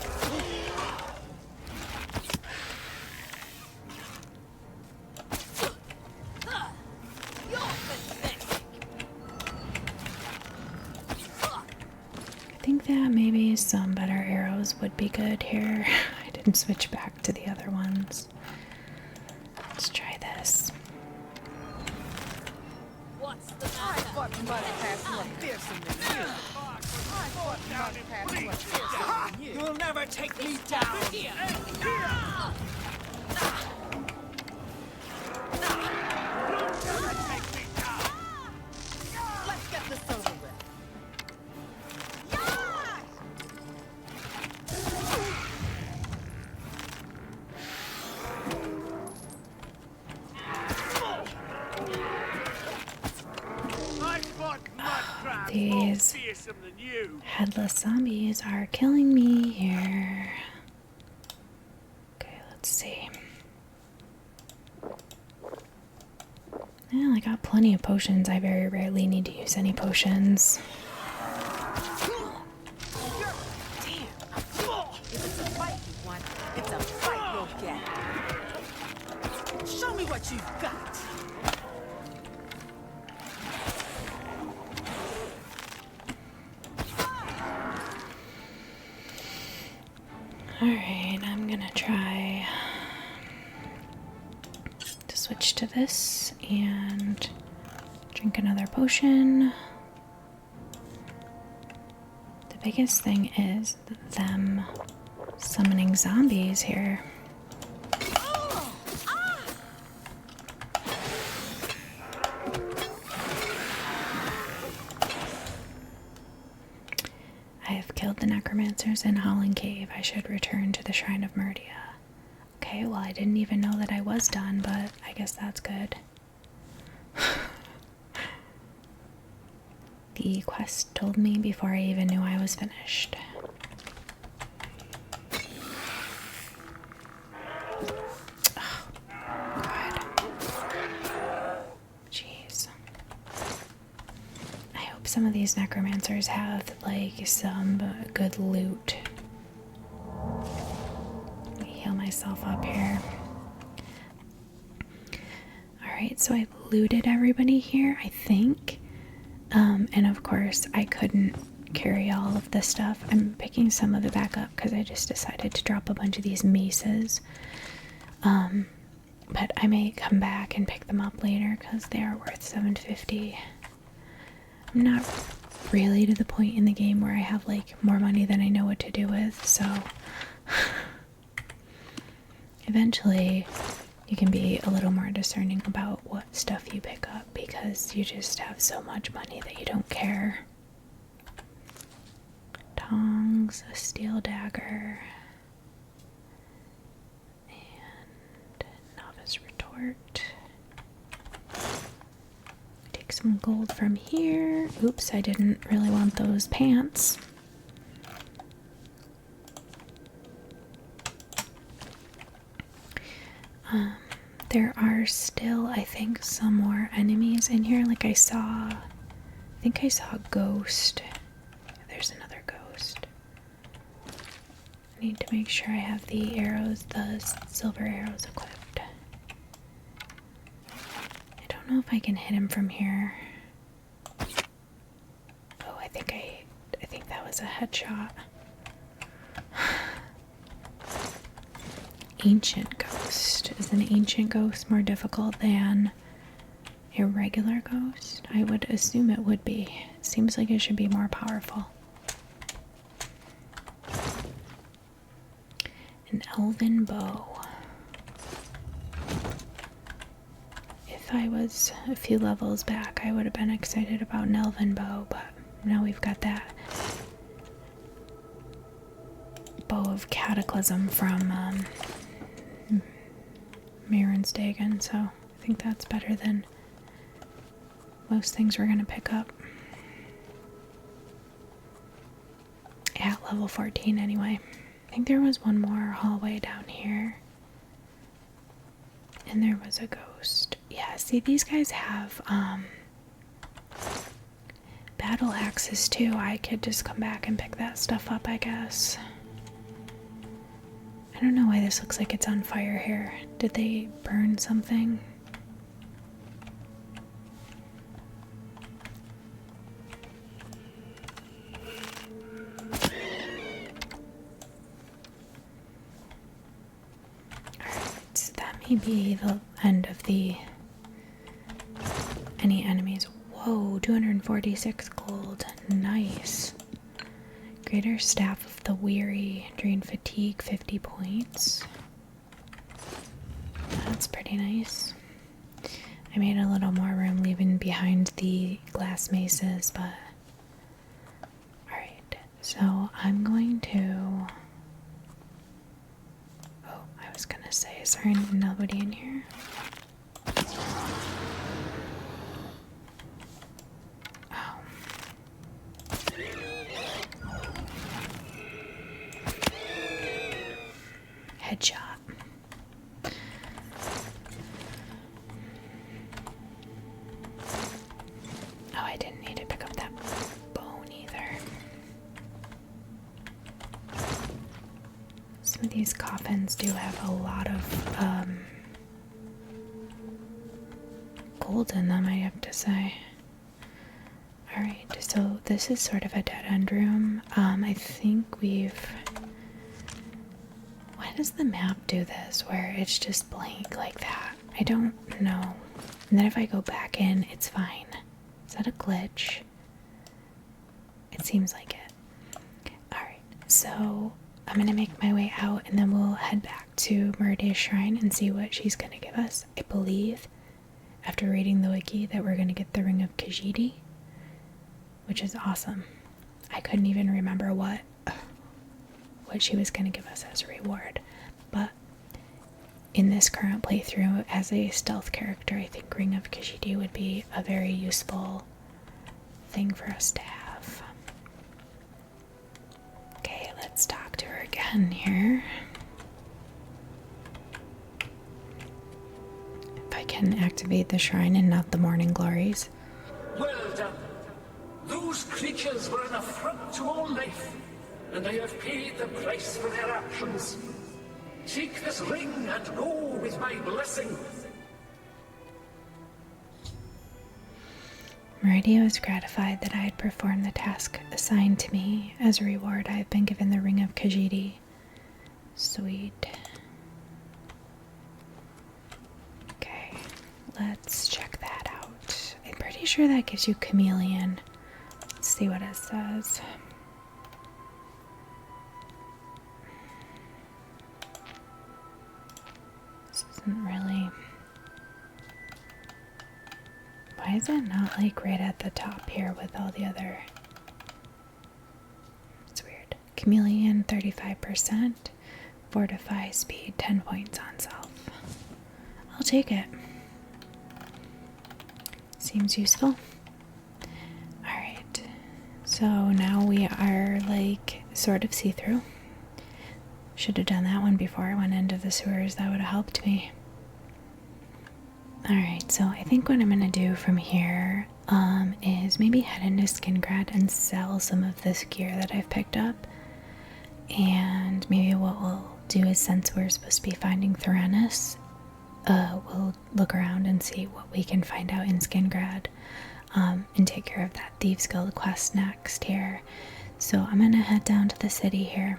I think that maybe some better arrows would be good here. I didn't switch back to the other ones. Let's try this. What's the matter? I fought mud past more fearsome than you. I fought mud past more fearsome than you. You'll never take me down. Let's get this over with. These headless zombies are killing me here. Okay, let's see. Well, I got plenty of potions. I very rarely need to use any potions. Damn. If it's a fight you want, it's a fight you'll get. Show me what you've got. Alright, I'm gonna try to switch to this and drink another potion. The biggest thing is them summoning zombies here. I have killed the necromancers in Holland Cave. I should return to the Shrine of Meridia. Okay, well, I didn't even know that I was done, but I guess that's good. The quest told me before I even knew I was finished. Oh, God. Jeez. I hope some of these necromancers have, like, some good loot. Let me heal myself up here. Alright, so I've looted everybody here, I think. And of course, I couldn't carry all of this stuff. I'm picking some of it back up because I just decided to drop a bunch of these maces. But I may come back and pick them up later because they are worth $7.50. I'm not really to the point in the game where I have like more money than I know what to do with, so eventually you can be a little more discerning about what stuff you pick up because you just have so much money that you don't care. Tongs, a steel dagger, and novice retort. Take some gold from here. Oops, I didn't really want those pants. There are still, I think, some more enemies in here. Like I think I saw a ghost. There's another ghost. I need to make sure I have the arrows, the silver arrows equipped. I don't know if I can hit him from here. Oh, I think that was a headshot. Ancient ghost. Is an ancient ghost more difficult than a regular ghost? I would assume it would be. It seems like it should be more powerful. An elven bow. If I was a few levels back, I would have been excited about an elven bow, but now we've got that bow of cataclysm from Meridia, so I think that's better than most things we're gonna pick up at level 14 anyway. I think there was one more hallway down here, and there was a ghost. Yeah, see, these guys have battle axes too. I could just come back and pick that stuff up, I guess. I don't know why this looks like it's on fire here. Did they burn something? Alright, so that may be the end of the any enemies. Whoa, 246 gold. Nice. Greater Staff of the Weary. Drain fatigue 50 points. That's pretty nice. I made a little more room leaving behind the glass maces, but alright. So I'm going to I was gonna say, is there nobody in here? Headshot. Oh, I didn't need to pick up that bone either. Some of these coffins do have a lot of gold in them, I have to say. Alright, so this is sort of a dead-end room. I think we've... Why does the map do this, where it's just blank like that? I don't know. And then if I go back in, it's fine. Is that a glitch? It seems like it. Alright, so I'm gonna make my way out, and then we'll head back to Meridia's shrine and see what she's gonna give us. I believe, after reading the wiki, that we're gonna get the Ring of Khajiit, which is awesome. I couldn't even remember what she was going to give us as a reward, but in this current playthrough as a stealth character, I think Ring of Khajiit would be a very useful thing for us to have. Okay, let's talk to her again here. If I can activate the shrine and not the morning glories. Well done. Those creatures were an affront to all life, and they have paid the price for their actions. Take this ring and go with my blessing. Meridia was gratified that I had performed the task assigned to me. As a reward, I have been given the Ring of Khajiit. Sweet. Okay, let's check that out. I'm pretty sure that gives you Chameleon. Let's see what it says. This isn't really... Why is it not like right at the top here with all the other... It's weird. Chameleon 35%. Fortify speed 10 points on self. I'll take it. Seems useful. Alright. So now we are like sort of see-through. Should have done that one before I went into the sewers. That would have helped me. Alright, so I think what I'm going to do from here is maybe head into Skingrad and sell some of this gear that I've picked up. And maybe what we'll do is, since we're supposed to be finding Theranos, we'll look around and see what we can find out in Skingrad and take care of that Thieves Guild quest next here. So I'm going to head down to the city here,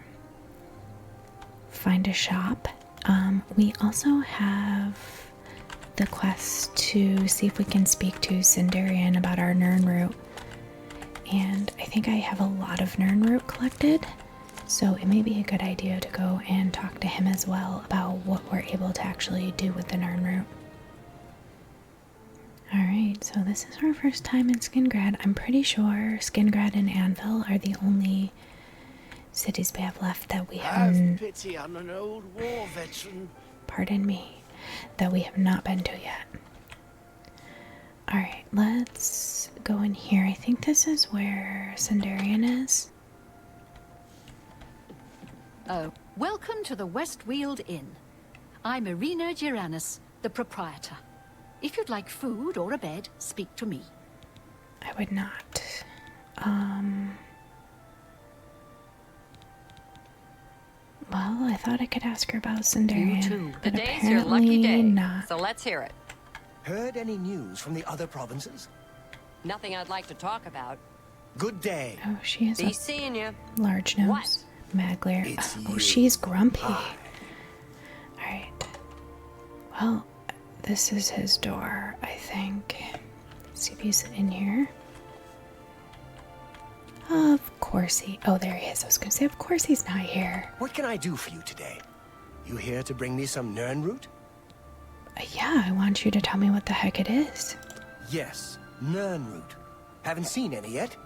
find a shop. We also have the quest to see if we can speak to Sinderion about our Nirnroot. And I think I have a lot of Nirnroot collected, so it may be a good idea to go and talk to him as well about what we're able to actually do with the Nirnroot. Alright, so this is our first time in Skingrad. I'm pretty sure Skingrad and Anvil are the only cities we have left that we haven't... Have pity on an old war veteran. Pardon me. That we have not been to yet. Alright, let's go in here. I think this is where Sinderion is. Welcome to the Westweald Inn. I'm Irina Giranus, the proprietor. If you'd like food or a bed, speak to me. I would not. Well, I thought I could ask her about Sinderion. You too. But Today's your lucky day, not. so let's hear it. Heard any news from the other provinces? Nothing I'd like to talk about. Good day. Oh, she is Be a seeing you. large nose. What? Magler. It's Oh, you. she's grumpy. Hi. Alright. Well, this is his door, I think. Let's see if he's in here. Of course he... Oh, there he is. I was going to say, of course he's not here. What can I do for you today? You here to bring me some Nirnroot? Yeah, I want you to tell me what the heck it is. Yes, Nirnroot. Haven't seen any yet?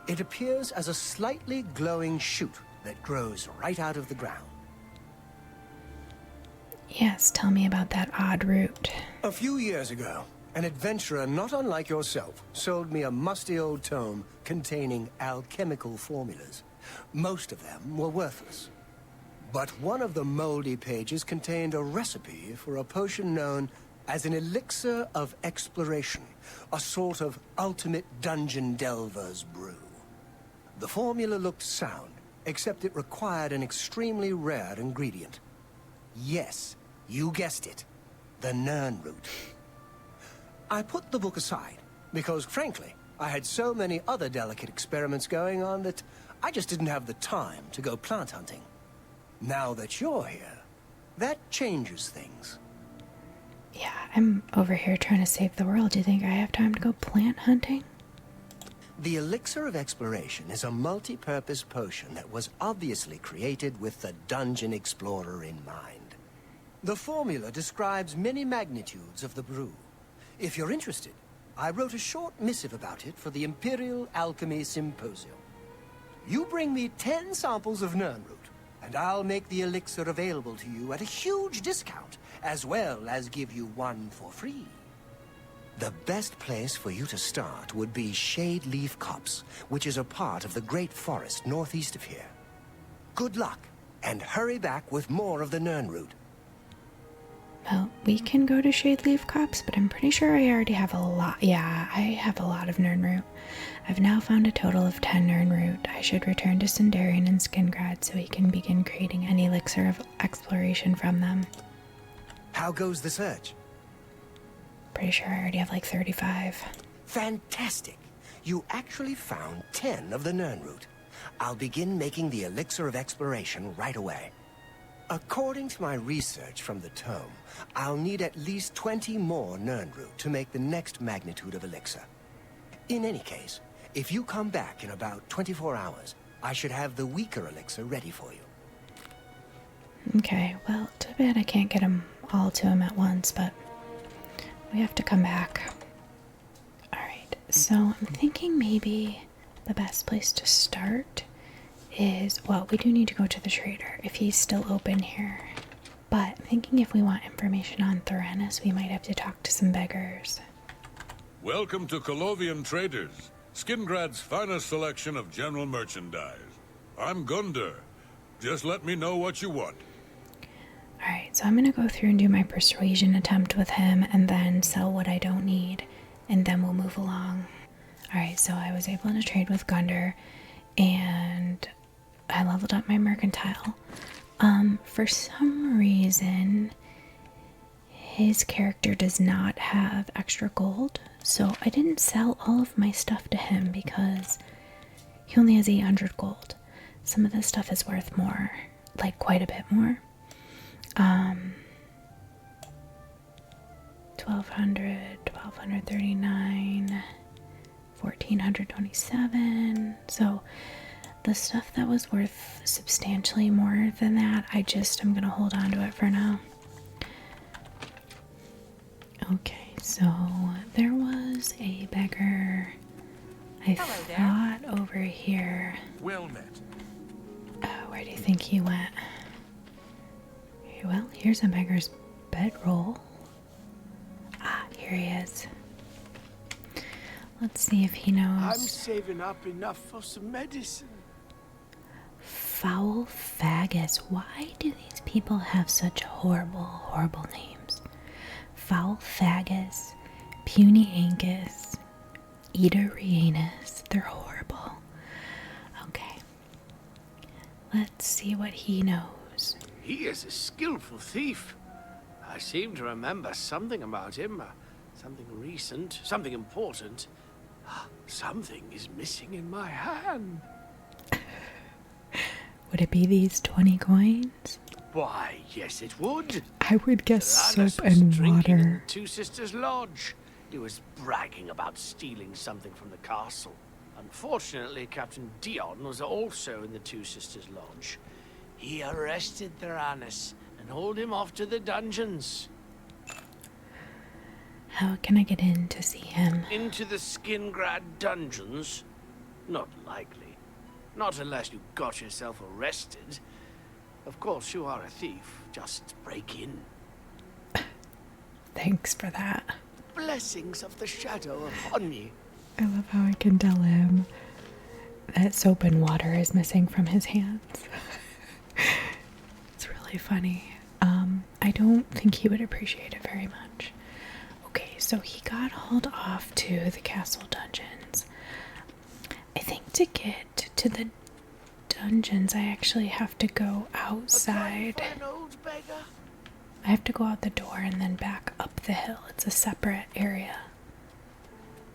It appears as a slightly glowing shoot that grows right out of the ground. Yes, tell me about that odd root. A few years ago, an adventurer not unlike yourself sold me a musty old tome containing alchemical formulas. Most of them were worthless. But one of the moldy pages contained a recipe for a potion known as an elixir of exploration, a sort of ultimate dungeon delver's brew. The formula looked sound, except it required an extremely rare ingredient. Yes, you guessed it, the Nirnroot. I put the book aside because, frankly, I had so many other delicate experiments going on that I just didn't have the time to go plant hunting. Now that you're here, that changes things. Yeah, I'm over here trying to save the world. Do you think I have time to go plant hunting? The Elixir of Exploration is a multi-purpose potion that was obviously created with the Dungeon Explorer in mind. The formula describes many magnitudes of the brew. If you're interested, I wrote a short missive about it for the Imperial Alchemy Symposium. You bring me 10 samples of Nirnroot, and I'll make the elixir available to you at a huge discount, as well as give you one for free. The best place for you to start would be Shade Leaf Copse, which is a part of the Great Forest northeast of here. Good luck, and hurry back with more of the Nirnroot. Well, we can go to Shadeleaf Copse, but I'm pretty sure I already have a lot. Yeah, I have a lot of Nirnroot. I've now found a total of 10 Nirnroot. I should return to Sinderion and Skingrad so he can begin creating an elixir of exploration from them. How goes the search? Pretty sure I already have like 35. Fantastic! You actually found 10 of the Nirnroot. I'll begin making the elixir of exploration right away. According to my research from the tome, I'll need at least 20 more Nirnroot to make the next magnitude of elixir. In any case, if you come back in about 24 hours, I should have the weaker elixir ready for you. Okay, well, too bad I can't get them all to him at once, but we have to come back. Alright, so I'm thinking maybe the best place to start is, well, we do need to go to the trader if he's still open here. But I'm thinking if we want information on Theranis, we might have to talk to some beggars. Welcome to Colovian Traders, Skingrad's finest selection of general merchandise. I'm Gunder. Just let me know what you want. Alright, so I'm gonna go through and do my persuasion attempt with him and then sell what I don't need, and then we'll move along. Alright, so I was able to trade with Gunder, and I leveled up my mercantile. For some reason, his character does not have extra gold, so I didn't sell all of my stuff to him because he only has 800 gold. Some of this stuff is worth more, like quite a bit more. 1200, 1239, 1427. So the stuff that was worth substantially more than that, I'm gonna hold on to it for now. Okay, so there was a beggar I thought over here. Well met. Where do you think he went? Well, here's a beggar's bedroll. Ah, here he is. Let's see if he knows. I'm saving up enough for some medicine. Foul Fagus. Why do these people have such horrible, horrible names? Foul Fagus, Puny Angus, Ida Rianus. They're horrible. Okay. Let's see what he knows. He is a skillful thief. I seem to remember something about him. Something recent, something important. Something is missing in my hand. Would it be these 20 coins? Why, yes it would. I would guess Tyrannus soap was and drinking in the water. Two Sisters Lodge. He was bragging about stealing something from the castle. Unfortunately, Captain Dion was also in the Two Sisters Lodge. He arrested Tyrannus and hauled him off to the dungeons. How can I get in to see him? Into the Skingrad dungeons? Not likely. Not unless you got yourself arrested. Of course, you are a thief. Just break in. Thanks for that. Blessings of the shadow upon ye. I love how I can tell him that soap and water is missing from his hands. It's really funny. I don't think he would appreciate it very much. Okay, so he got hauled off to the castle dungeons. I think to get to the dungeons, I actually have to go outside. An old beggar? I have to go out the door and then back up the hill. It's a separate area.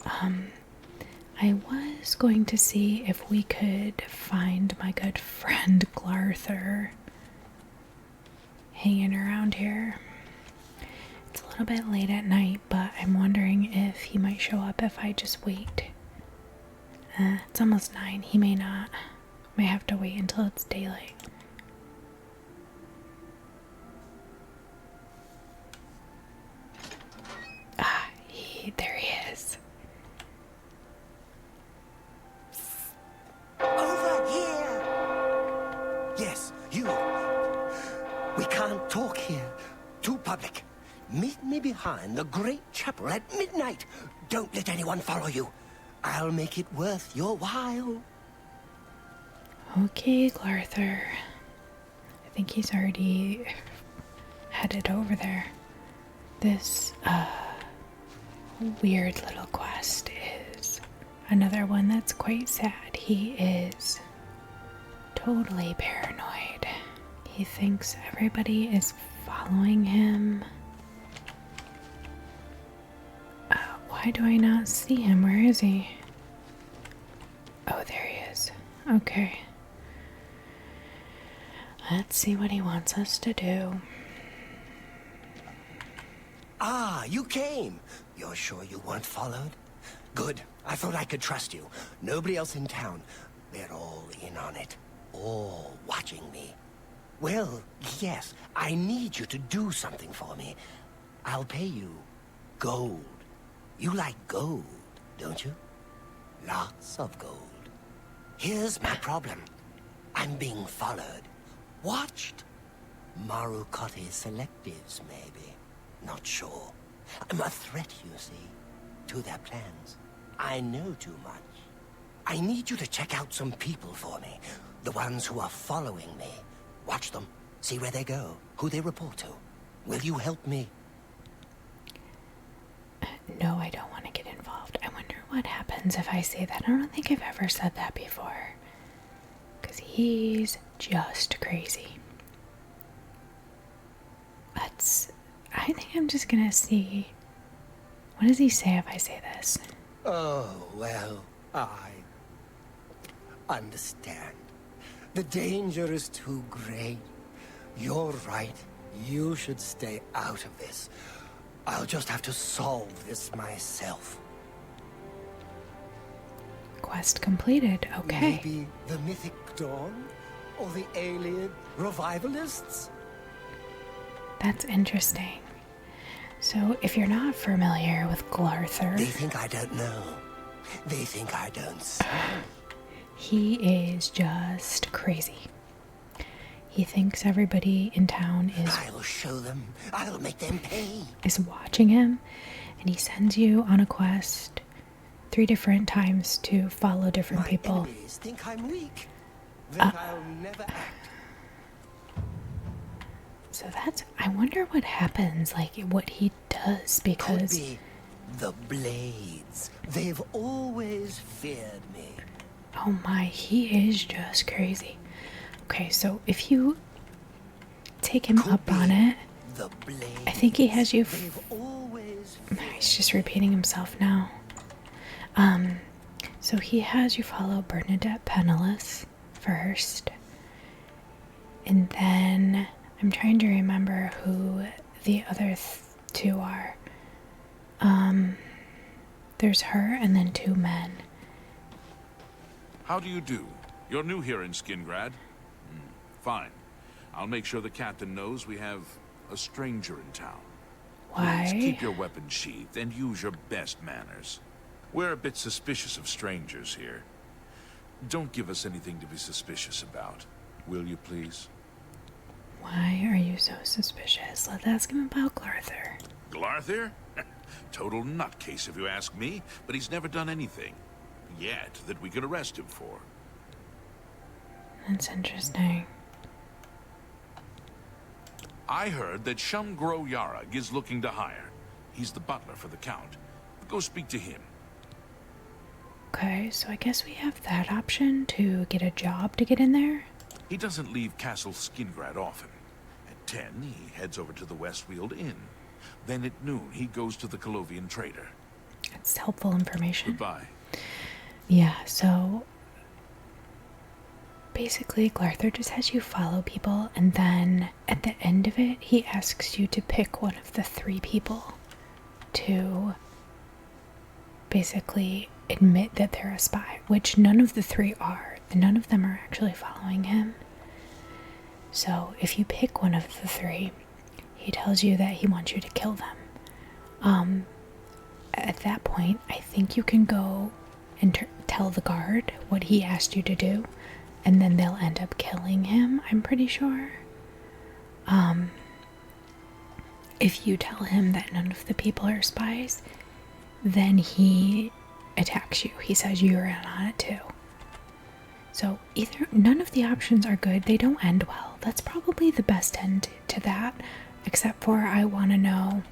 I was going to see if we could find my good friend Glarthir hanging around here. It's a little bit late at night, but I'm wondering if he might show up if I just wait. It's almost 9. He may not. May have to wait until it's daylight. Ah, there he is. Over here! Yes, you. We can't talk here. Too public. Meet me behind the great chapel at midnight. Don't let anyone follow you. I'll make it worth your while. Okay, Glarthir. I think he's already headed over there. This, weird little quest is another one that's quite sad. He is totally paranoid. He thinks everybody is following him. Why do I not see him? Where is he? Oh, there he is. Okay. Let's see what he wants us to do. Ah, you came. You're sure you weren't followed? Good. I thought I could trust you. Nobody else in town. They're all in on it. All watching me. Well, yes, I need you to do something for me. I'll pay you gold. You like gold, don't you? Lots of gold. Here's my problem. I'm being followed. Watched. Marukotti selectives, maybe. Not sure. I'm a threat, you see, to their plans. I know too much. I need you to check out some people for me. The ones who are following me. Watch them. See where they go. Who they report to. Will you help me? No, I don't want to get involved. I wonder what happens if I say that. I don't think I've ever said that before. Because he's just crazy. I think I'm just gonna see. What does he say if I say this? Oh, well, I understand. The danger is too great. You're right. You should stay out of this. I'll just have to solve this myself. Quest completed. Okay. Maybe the Mythic Dawn? Or the alien revivalists? That's interesting. So, if you're not familiar with Glarthir, They think I don't know. They think I don't see. he is just crazy. He thinks everybody in town I'll show them. I'll make them pay. is watching him, and he sends you on a quest 3 different times to follow different My people. enemies think I'm weak. Then I'll never act. So that's, I wonder what happens, like what he does, Could because be the Blades. They've always feared me. oh my, he is just crazy. Okay, so if you take him up on it, The Blades. I think he has you. They've always He's just repeating himself now. So he has you follow Bernadette Penniless first, and then I'm trying to remember who the other 2 are. There's her and then 2 men. How do you do? You're new here in Skingrad? Fine. I'll make sure the captain knows we have a stranger in town. Why? Please keep your weapons sheathed and use your best manners. We're a bit suspicious of strangers here. Don't give us anything to be suspicious about. Will you please? Why are you so suspicious? Let's ask him about Glarthir. Glarthir? Total nutcase if you ask me, but he's never done anything yet that we could arrest him for. That's interesting. I heard that Shumgro Yarag is looking to hire. He's the butler for the Count. Go speak to him. Okay, so I guess we have that option to get a job to get in there. He doesn't leave Castle Skingrad often. At 10, he heads over to the Westweald Inn. Then at noon, he goes to the Colovian Trader. It's helpful information. Goodbye. Yeah, so basically Glarthir just has you follow people, and then at the end of it, he asks you to pick one of the 3 people to basically admit that they're a spy, which none of the 3 are. None of them are actually following him. So if you pick one of the 3, he tells you that he wants you to kill them. At that point, I think you can go and tell the guard what he asked you to do, and then they'll end up killing him, I'm pretty sure. If you tell him that none of the people are spies, then he attacks you. He says you're in on it too. So either none of the options are good. They don't end well. That's probably the best end to that, except for I want to know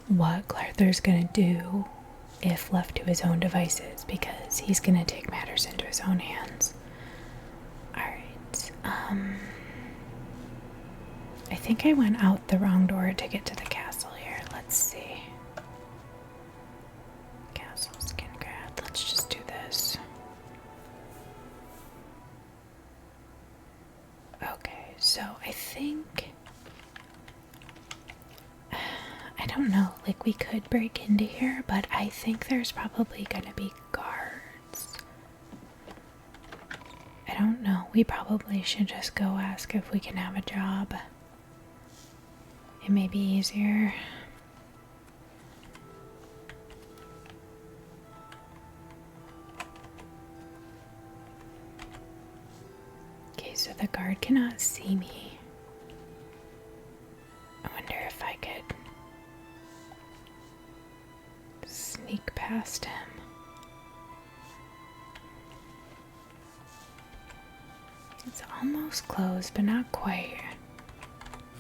what Glarthir's gonna do if left to his own devices, because he's gonna take matters into his own hands. Alright, I think I went out the wrong door to get to the castle here. Let's see. Castle Skingrad. Let's just do this. Okay, so I think... I don't know, like we could break into here, but I think there's probably gonna be guards. I don't know, we probably should just go ask if we can have a job. It may be easier. Okay, so the guard cannot see me. I wonder if I could sneak past him. It's almost closed, but not quite.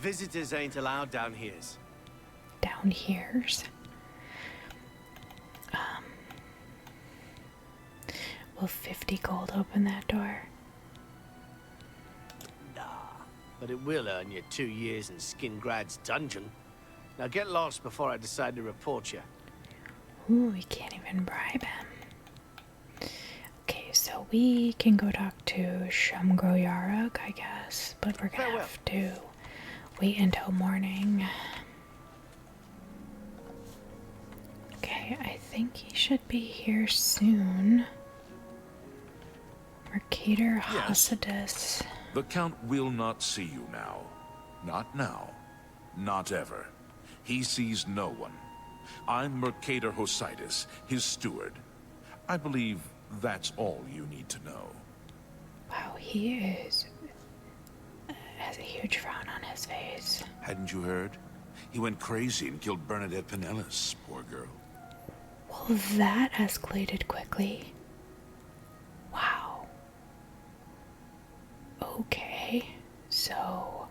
Visitors ain't allowed down here. Down here's. Will 50 gold open that door? Nah, but it will earn you 2 years in Skingrad's dungeon. Now get lost before I decide to report you. Ooh, we can't even bribe him. Okay, so we can go talk to Shumgro Yarag, I guess, but we're gonna have to wait until morning. Okay, I think he should be here soon. Mercator Hasadus. The Count will not see you now. Not now. Not ever. He sees no one. I'm Mercator Hosidus, his steward. I believe that's all you need to know. Wow, he has a huge frown on his face. Hadn't you heard? He went crazy and killed Bernadette Pinellas, poor girl. Well, that escalated quickly. Wow. Okay, so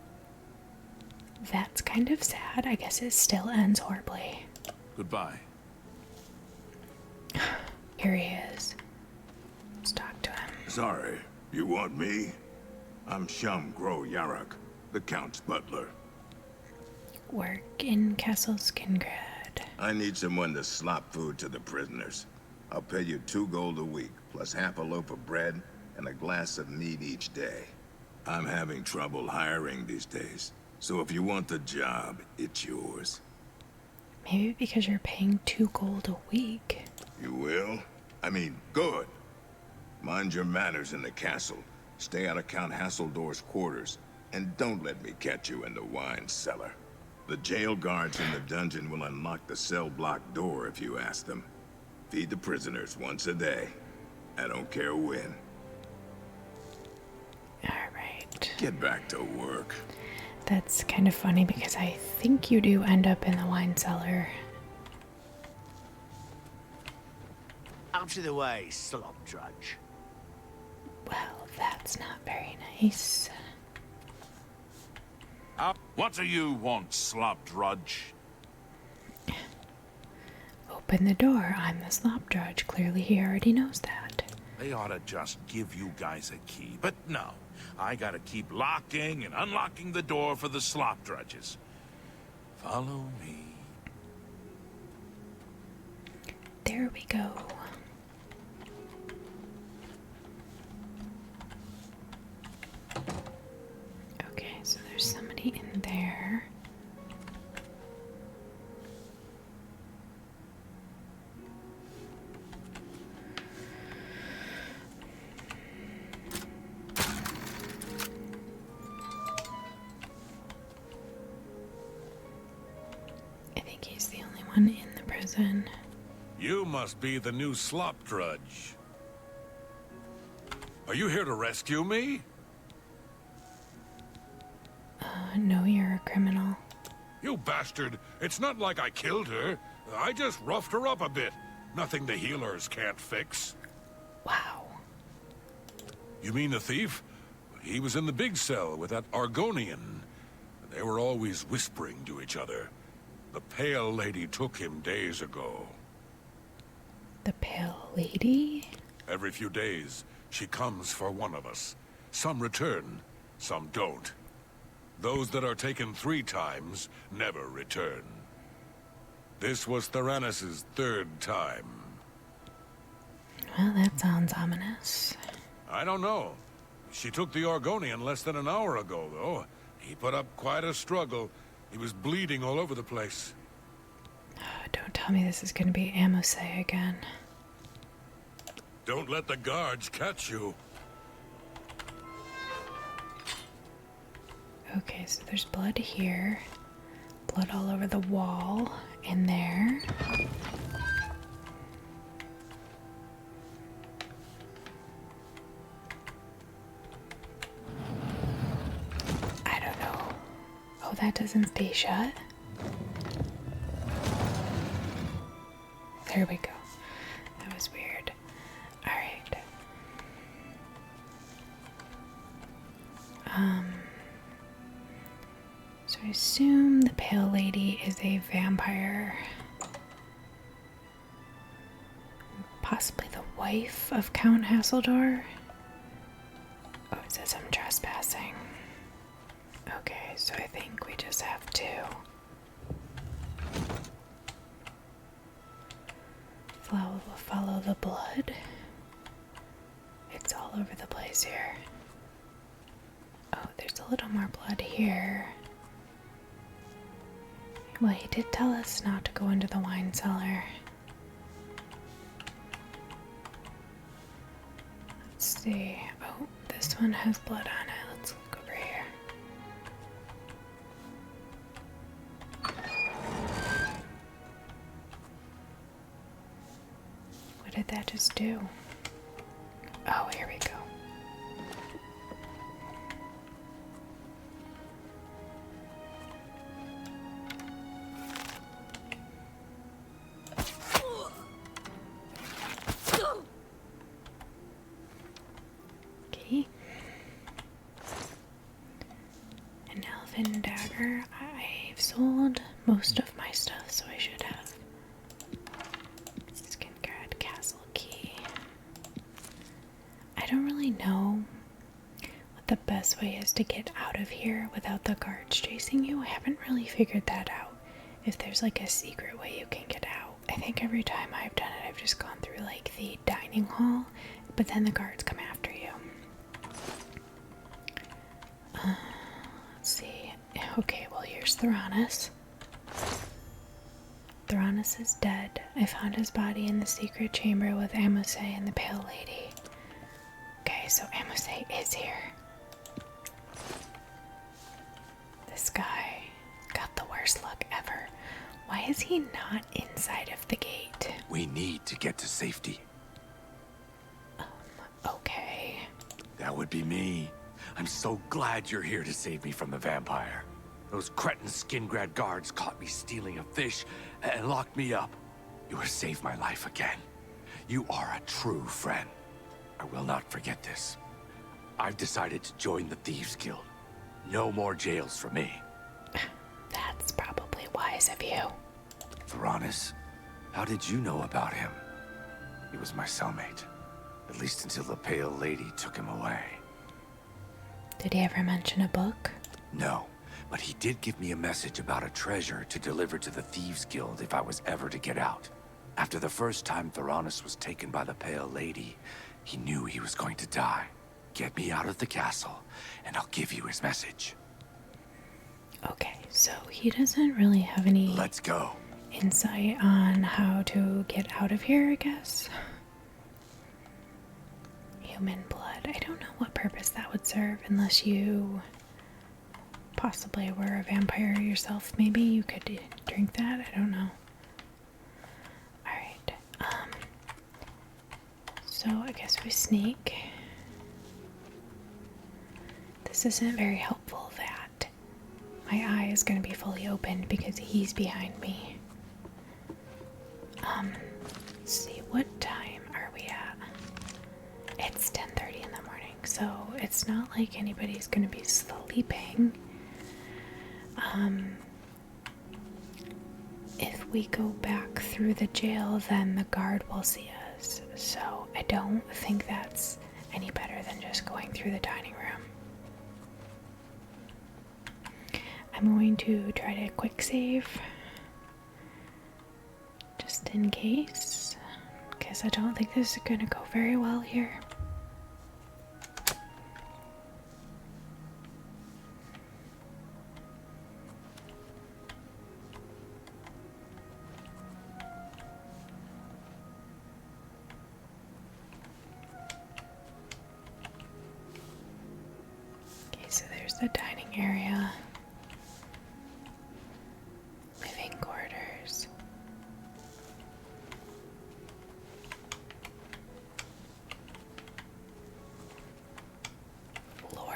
that's kind of sad. I guess it still ends horribly. Goodbye. Here he is. Let's talk to him. Sorry, you want me? I'm Shum Gro Yarak, the Count's butler. Work in Castle Skingrad. I need someone to slop food to the prisoners. I'll pay you 2 gold a week, plus half a loaf of bread and a glass of mead each day. I'm having trouble hiring these days, so if you want the job, it's yours. Maybe because you're paying 2 gold a week. You will? I mean, good. Mind your manners in the castle. Stay out of Count Hasseldorf's quarters, and don't let me catch you in the wine cellar. The jail guards in the dungeon will unlock the cell block door if you ask them. Feed the prisoners once a day. I don't care when. Alright. Get back to work. That's kind of funny because I think you do end up in the wine cellar. Out of the way, slop drudge. Well, that's not very nice. What do you want, slop drudge? Open the door. I'm the slop drudge. Clearly he already knows that. They ought to just give you guys a key, but no. I gotta keep locking and unlocking the door for the slop drudges. Follow me. There we go. Okay, so there's somebody in there. I think he's the only one in the prison. You must be the new slop drudge. Are you here to rescue me? No, you're a criminal. You bastard! It's not like I killed her. I just roughed her up a bit. Nothing the healers can't fix. Wow. You mean the thief? He was in the big cell with that Argonian. They were always whispering to each other. The Pale Lady took him days ago. The Pale Lady? Every few days, she comes for one of us. Some return, some don't. Those that are taken 3 times never return. This was Theranos' 3rd time. Well, that sounds ominous. I don't know. She took the Argonian less than an hour ago, though. He put up quite a struggle. He was bleeding all over the place. Don't tell me this is going to be Amose again. Don't let the guards catch you. Okay, so there's blood here. Blood all over the wall in there. I don't know. Oh, that doesn't stay shut. There we go. That was weird. Alright. So I assume the Pale Lady is a vampire. Possibly the wife of Count Hasseldor. Oh, it says I'm trespassing. Okay, so I think we just have to follow the blood. It's all over the place here. Oh, there's a little more blood here. Well, he did tell us not to go into the wine cellar. see. Oh, this one has blood on it. Let's look over here. What did that just do? Oh, here we go. Okay. An elven dagger. I've sold most of my stuff, so I should have. Skingrad castle key. I don't really know what the best way is to get out of here without the guards chasing you. I haven't really figured that out. If there's like a secret way you can get out. I think every time I've done it, I've just gone through like the dining hall, but then the guards come after you. Let's see. Okay, well here's Theranos. Theranos is dead. I found his body in the secret chamber with Amose and the Pale Lady. Okay, so Amose is here. This guy got the worst luck ever. Why is he not inside of the gate? We need to get to safety. Okay. That would be me. I'm so glad you're here to save me from the vampire. Those cretin Skingrad guards caught me stealing a fish and locked me up. You have saved my life again. You are a true friend. I will not forget this. I've decided to join the Thieves Guild. No more jails for me. That's probably wise of you. Theranos, how did you know about him? He was my cellmate. At least until the Pale Lady took him away. Did he ever mention a book? No, but he did give me a message about a treasure to deliver to the Thieves Guild if I was ever to get out. After the first time Theranos was taken by the Pale Lady, he knew he was going to die. Get me out of the castle, and I'll give you his message. Okay, so he doesn't really have any... Let's go. Insight on how to get out of here, I guess. Human blood. I don't know what purpose that would serve unless you possibly were a vampire yourself. Maybe you could drink that. I don't know. Alright. So I guess we sneak. This isn't very helpful that my eye is going to be fully opened because he's behind me. Let's see, what time are we at? It's 10:30 in the morning, so it's not like anybody's gonna be sleeping. If we go back through the jail, then the guard will see us. So I don't think that's any better than just going through the dining room. I'm going to try to quick save. Just in case, because I don't think this is going to go very well here. Okay, so there's the dining area. Living quarters. Well,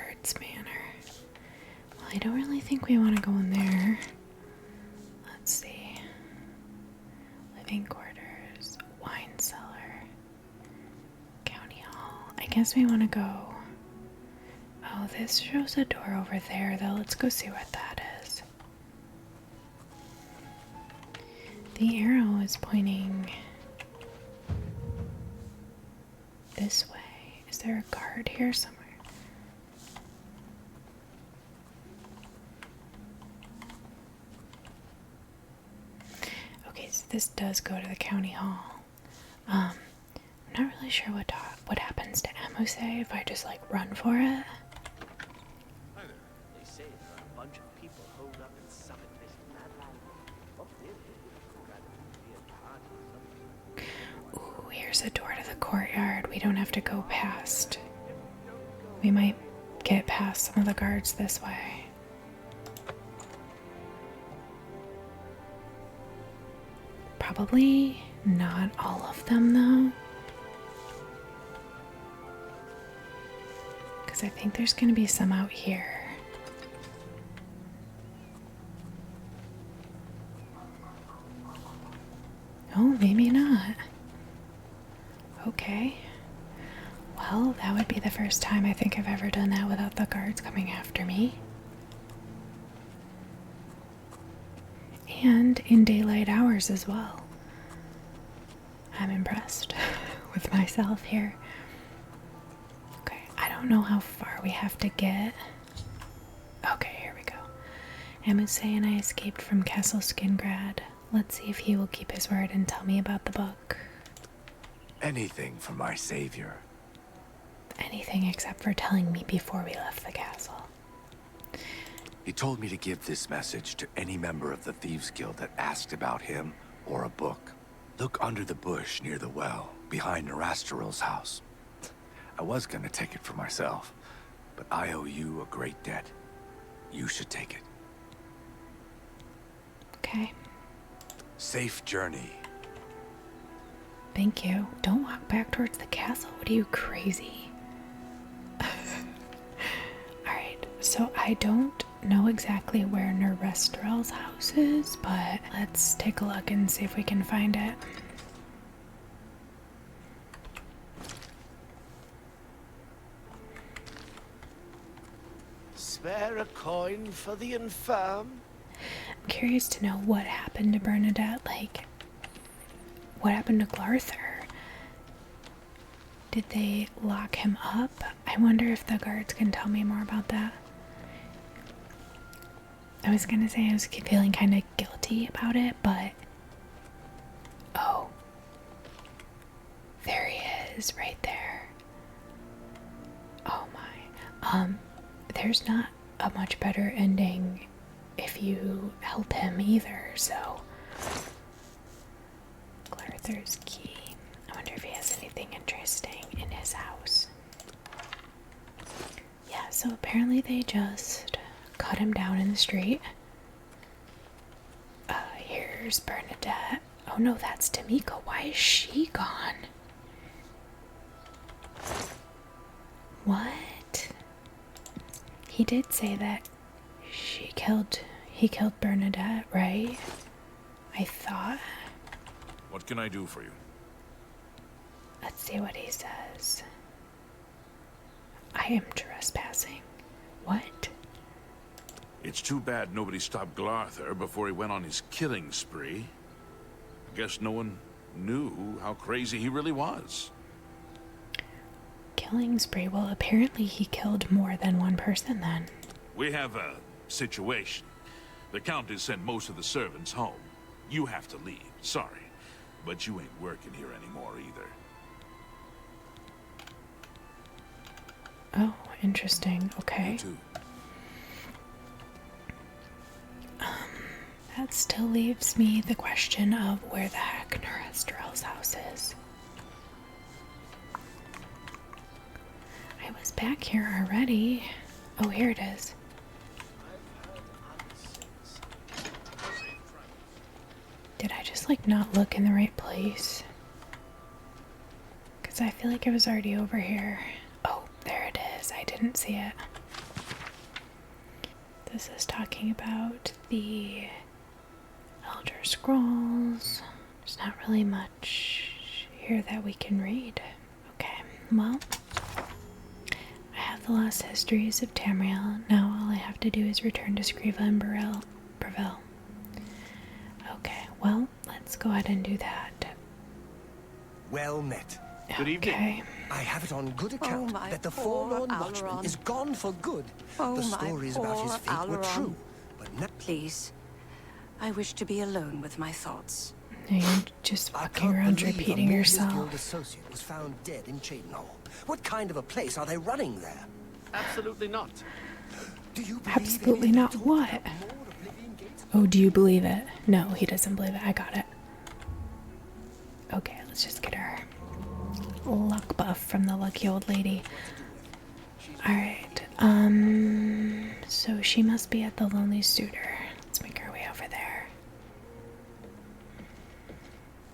I don't really think we want to go in there. Let's see. Living quarters, wine cellar, county hall. I guess we want to go. Oh, this shows a door over there, though. Let's go see what that is. The arrow is pointing this way. Is there a guard here somewhere? Okay, so this does go to the county hall. I'm not really sure what happens to Amose if I just like run for it. They say there are a bunch of people holed up in Summit this madland. Ooh, here's a door to the courtyard. We don't have to go past We might get past some of the guards this way. Probably not all of them, though. Because I think there's going to be some out here. Oh, maybe not. Okay. Well, that would be the first time I think I've ever done that without the guards coming after me. And in daylight hours as well. I'm impressed with myself here. Okay, I don't know how far we have to get. Okay, here we go. Amuse and I escaped from Castle Skingrad. Let's see if he will keep his word and tell me about the book. Anything for my savior. Anything except for telling me before we left the castle. He told me to give this message to any member of the Thieves Guild that asked about him or a book. Look under the bush near the well, behind Nirasteril's house. I was gonna take it for myself, but I owe you a great debt. You should take it. Okay. Safe journey. Thank you. Don't walk back towards the castle. What are you, crazy? Alright, so I don't know exactly where Nirasteril's house is, but let's take a look and see if we can find it. Spare a coin for the infirm? I'm curious to know what happened to Bernadette, like, what happened to Glarthir? Did they lock him up? I wonder if the guards can tell me more about that. I was gonna say I was feeling kind of guilty about it, but... Oh. There he is, right there. Oh my. There's not a much better ending if you help him either, so... Glarthir's key. I wonder if he has anything interesting in his house. Yeah, so apparently they just cut him down in the street. Here's Bernadette. Oh no, that's Tamika. Why is she gone? What? He did say that he killed Bernadette, right? I thought. What can I do for you? Let's see what he says. I am trespassing. What? It's too bad nobody stopped Glarthir before he went on his killing spree. I guess no one knew how crazy he really was. Killing spree? Well, apparently he killed more than one person then. We have a situation. The Countess sent most of the servants home. You have to leave. Sorry. But you ain't working here anymore either. Oh, interesting. Okay. You too. That still leaves me the question of where the heck Nirasteril's house is. I was back here already. Oh, here it is. Did I just like not look in the right place? Because I feel like it was already over here. Oh, there it is. I didn't see it. This is talking about the Elder Scrolls. There's not really much here that we can read. Okay, well, I have the lost histories of Tamriel. Now all I have to do is return to Scriva and Braviil. Okay, well, let's go ahead and do that. Well met. Good evening. Okay. I have it on good account that the forlorn watchman is gone for good. The stories about his fate were true, but now... Please, I wish to be alone with my thoughts. You're just walking around repeating yourself. Guild associate was found dead in Cheydinhall. What kind of a place are they running there? Absolutely not. Do you Absolutely not what? Oh, do you believe it? No, he doesn't believe it. I got it. Okay, let's just get our luck buff from the lucky old lady. Alright. So she must be at the Lonely Suitor. Let's make our way over there.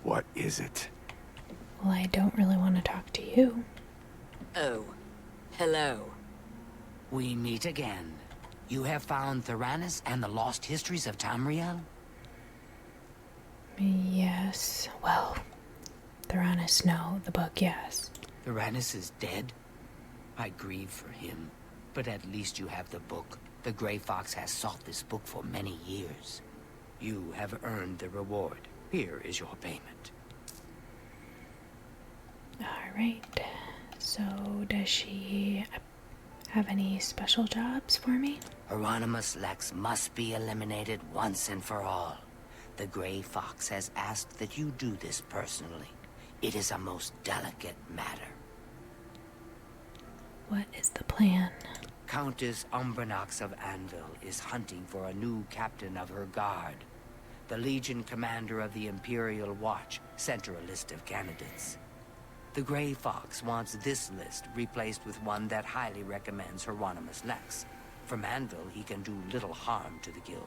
What is it? Well, I don't really want to talk to you. Oh, hello. We meet again. You have found Theranis and the lost histories of Tamriel? Yes. Well, Theranis, no. The book, yes. Theranis is dead? I grieve for him. But at least you have the book. The Grey Fox has sought this book for many years. You have earned the reward. Here is your payment. Alright. So, does she have any special jobs for me? Hieronymus Lex must be eliminated once and for all. The Grey Fox has asked that you do this personally. It is a most delicate matter. What is the plan? Countess Umbranox of Anvil is hunting for a new captain of her guard. The Legion commander of the Imperial Watch sent her a list of candidates. The Grey Fox wants this list replaced with one that highly recommends Hieronymus Lex. From Anvil, he can do little harm to the guild.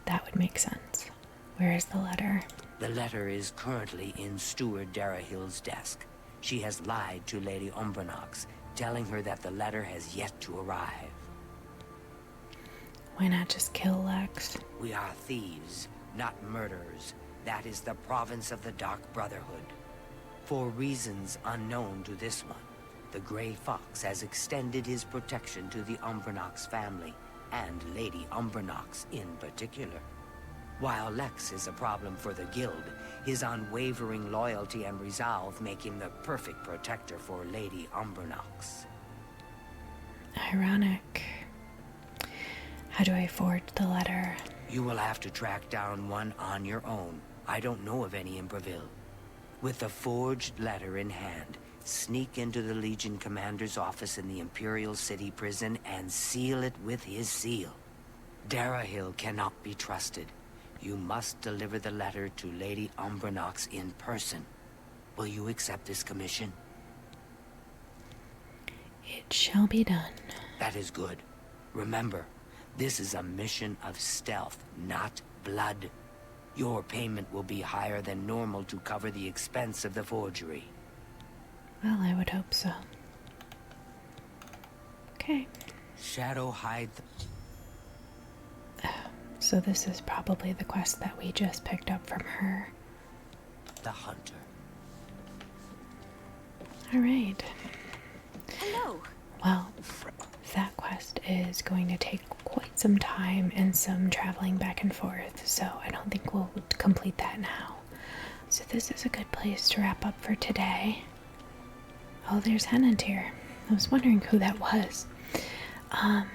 That would make sense. Where is the letter? The letter is currently in Steward Darahill's desk. She has lied to Lady Umbranox, telling her that the letter has yet to arrive. Why not just kill Lex? We are thieves, not murderers. That is the province of the Dark Brotherhood. For reasons unknown to this one, the Grey Fox has extended his protection to the Umbranox family, and Lady Umbranox in particular. While Lex is a problem for the guild, his unwavering loyalty and resolve make him the perfect protector for Lady Umbranox. Ironic. How do I forge the letter? You will have to track down one on your own. I don't know of any in Braviil. With the forged letter in hand, sneak into the Legion commander's office in the Imperial City Prison and seal it with his seal. Darahill cannot be trusted. You must deliver the letter to Lady Umbranox in person. Will you accept this commission? It shall be done. That is good. Remember, this is a mission of stealth, not blood. Your payment will be higher than normal to cover the expense of the forgery. Well, I would hope so. Okay. Shadow hide So this is probably the quest that we just picked up from her. the hunter. Alright. Hello. Well, that quest is going to take quite some time and some traveling back and forth, so I don't think we'll complete that now. So this is a good place to wrap up for today. Oh, there's Hennant here. I was wondering who that was. I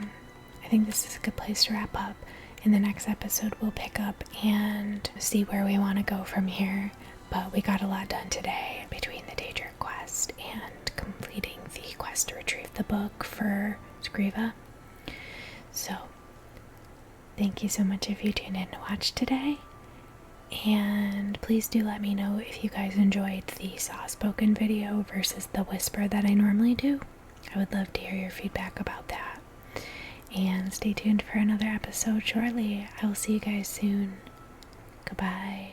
think this is a good place to wrap up. In the next episode, we'll pick up and see where we want to go from here. But we got a lot done today between the Daedra quest and completing the quest to retrieve the book for Scriva. So, thank you so much if you tuned in to watch today. And please do let me know if you guys enjoyed the soft-spoken video versus the whisper that I normally do. I would love to hear your feedback about that. And stay tuned for another episode shortly. I will see you guys soon. Goodbye.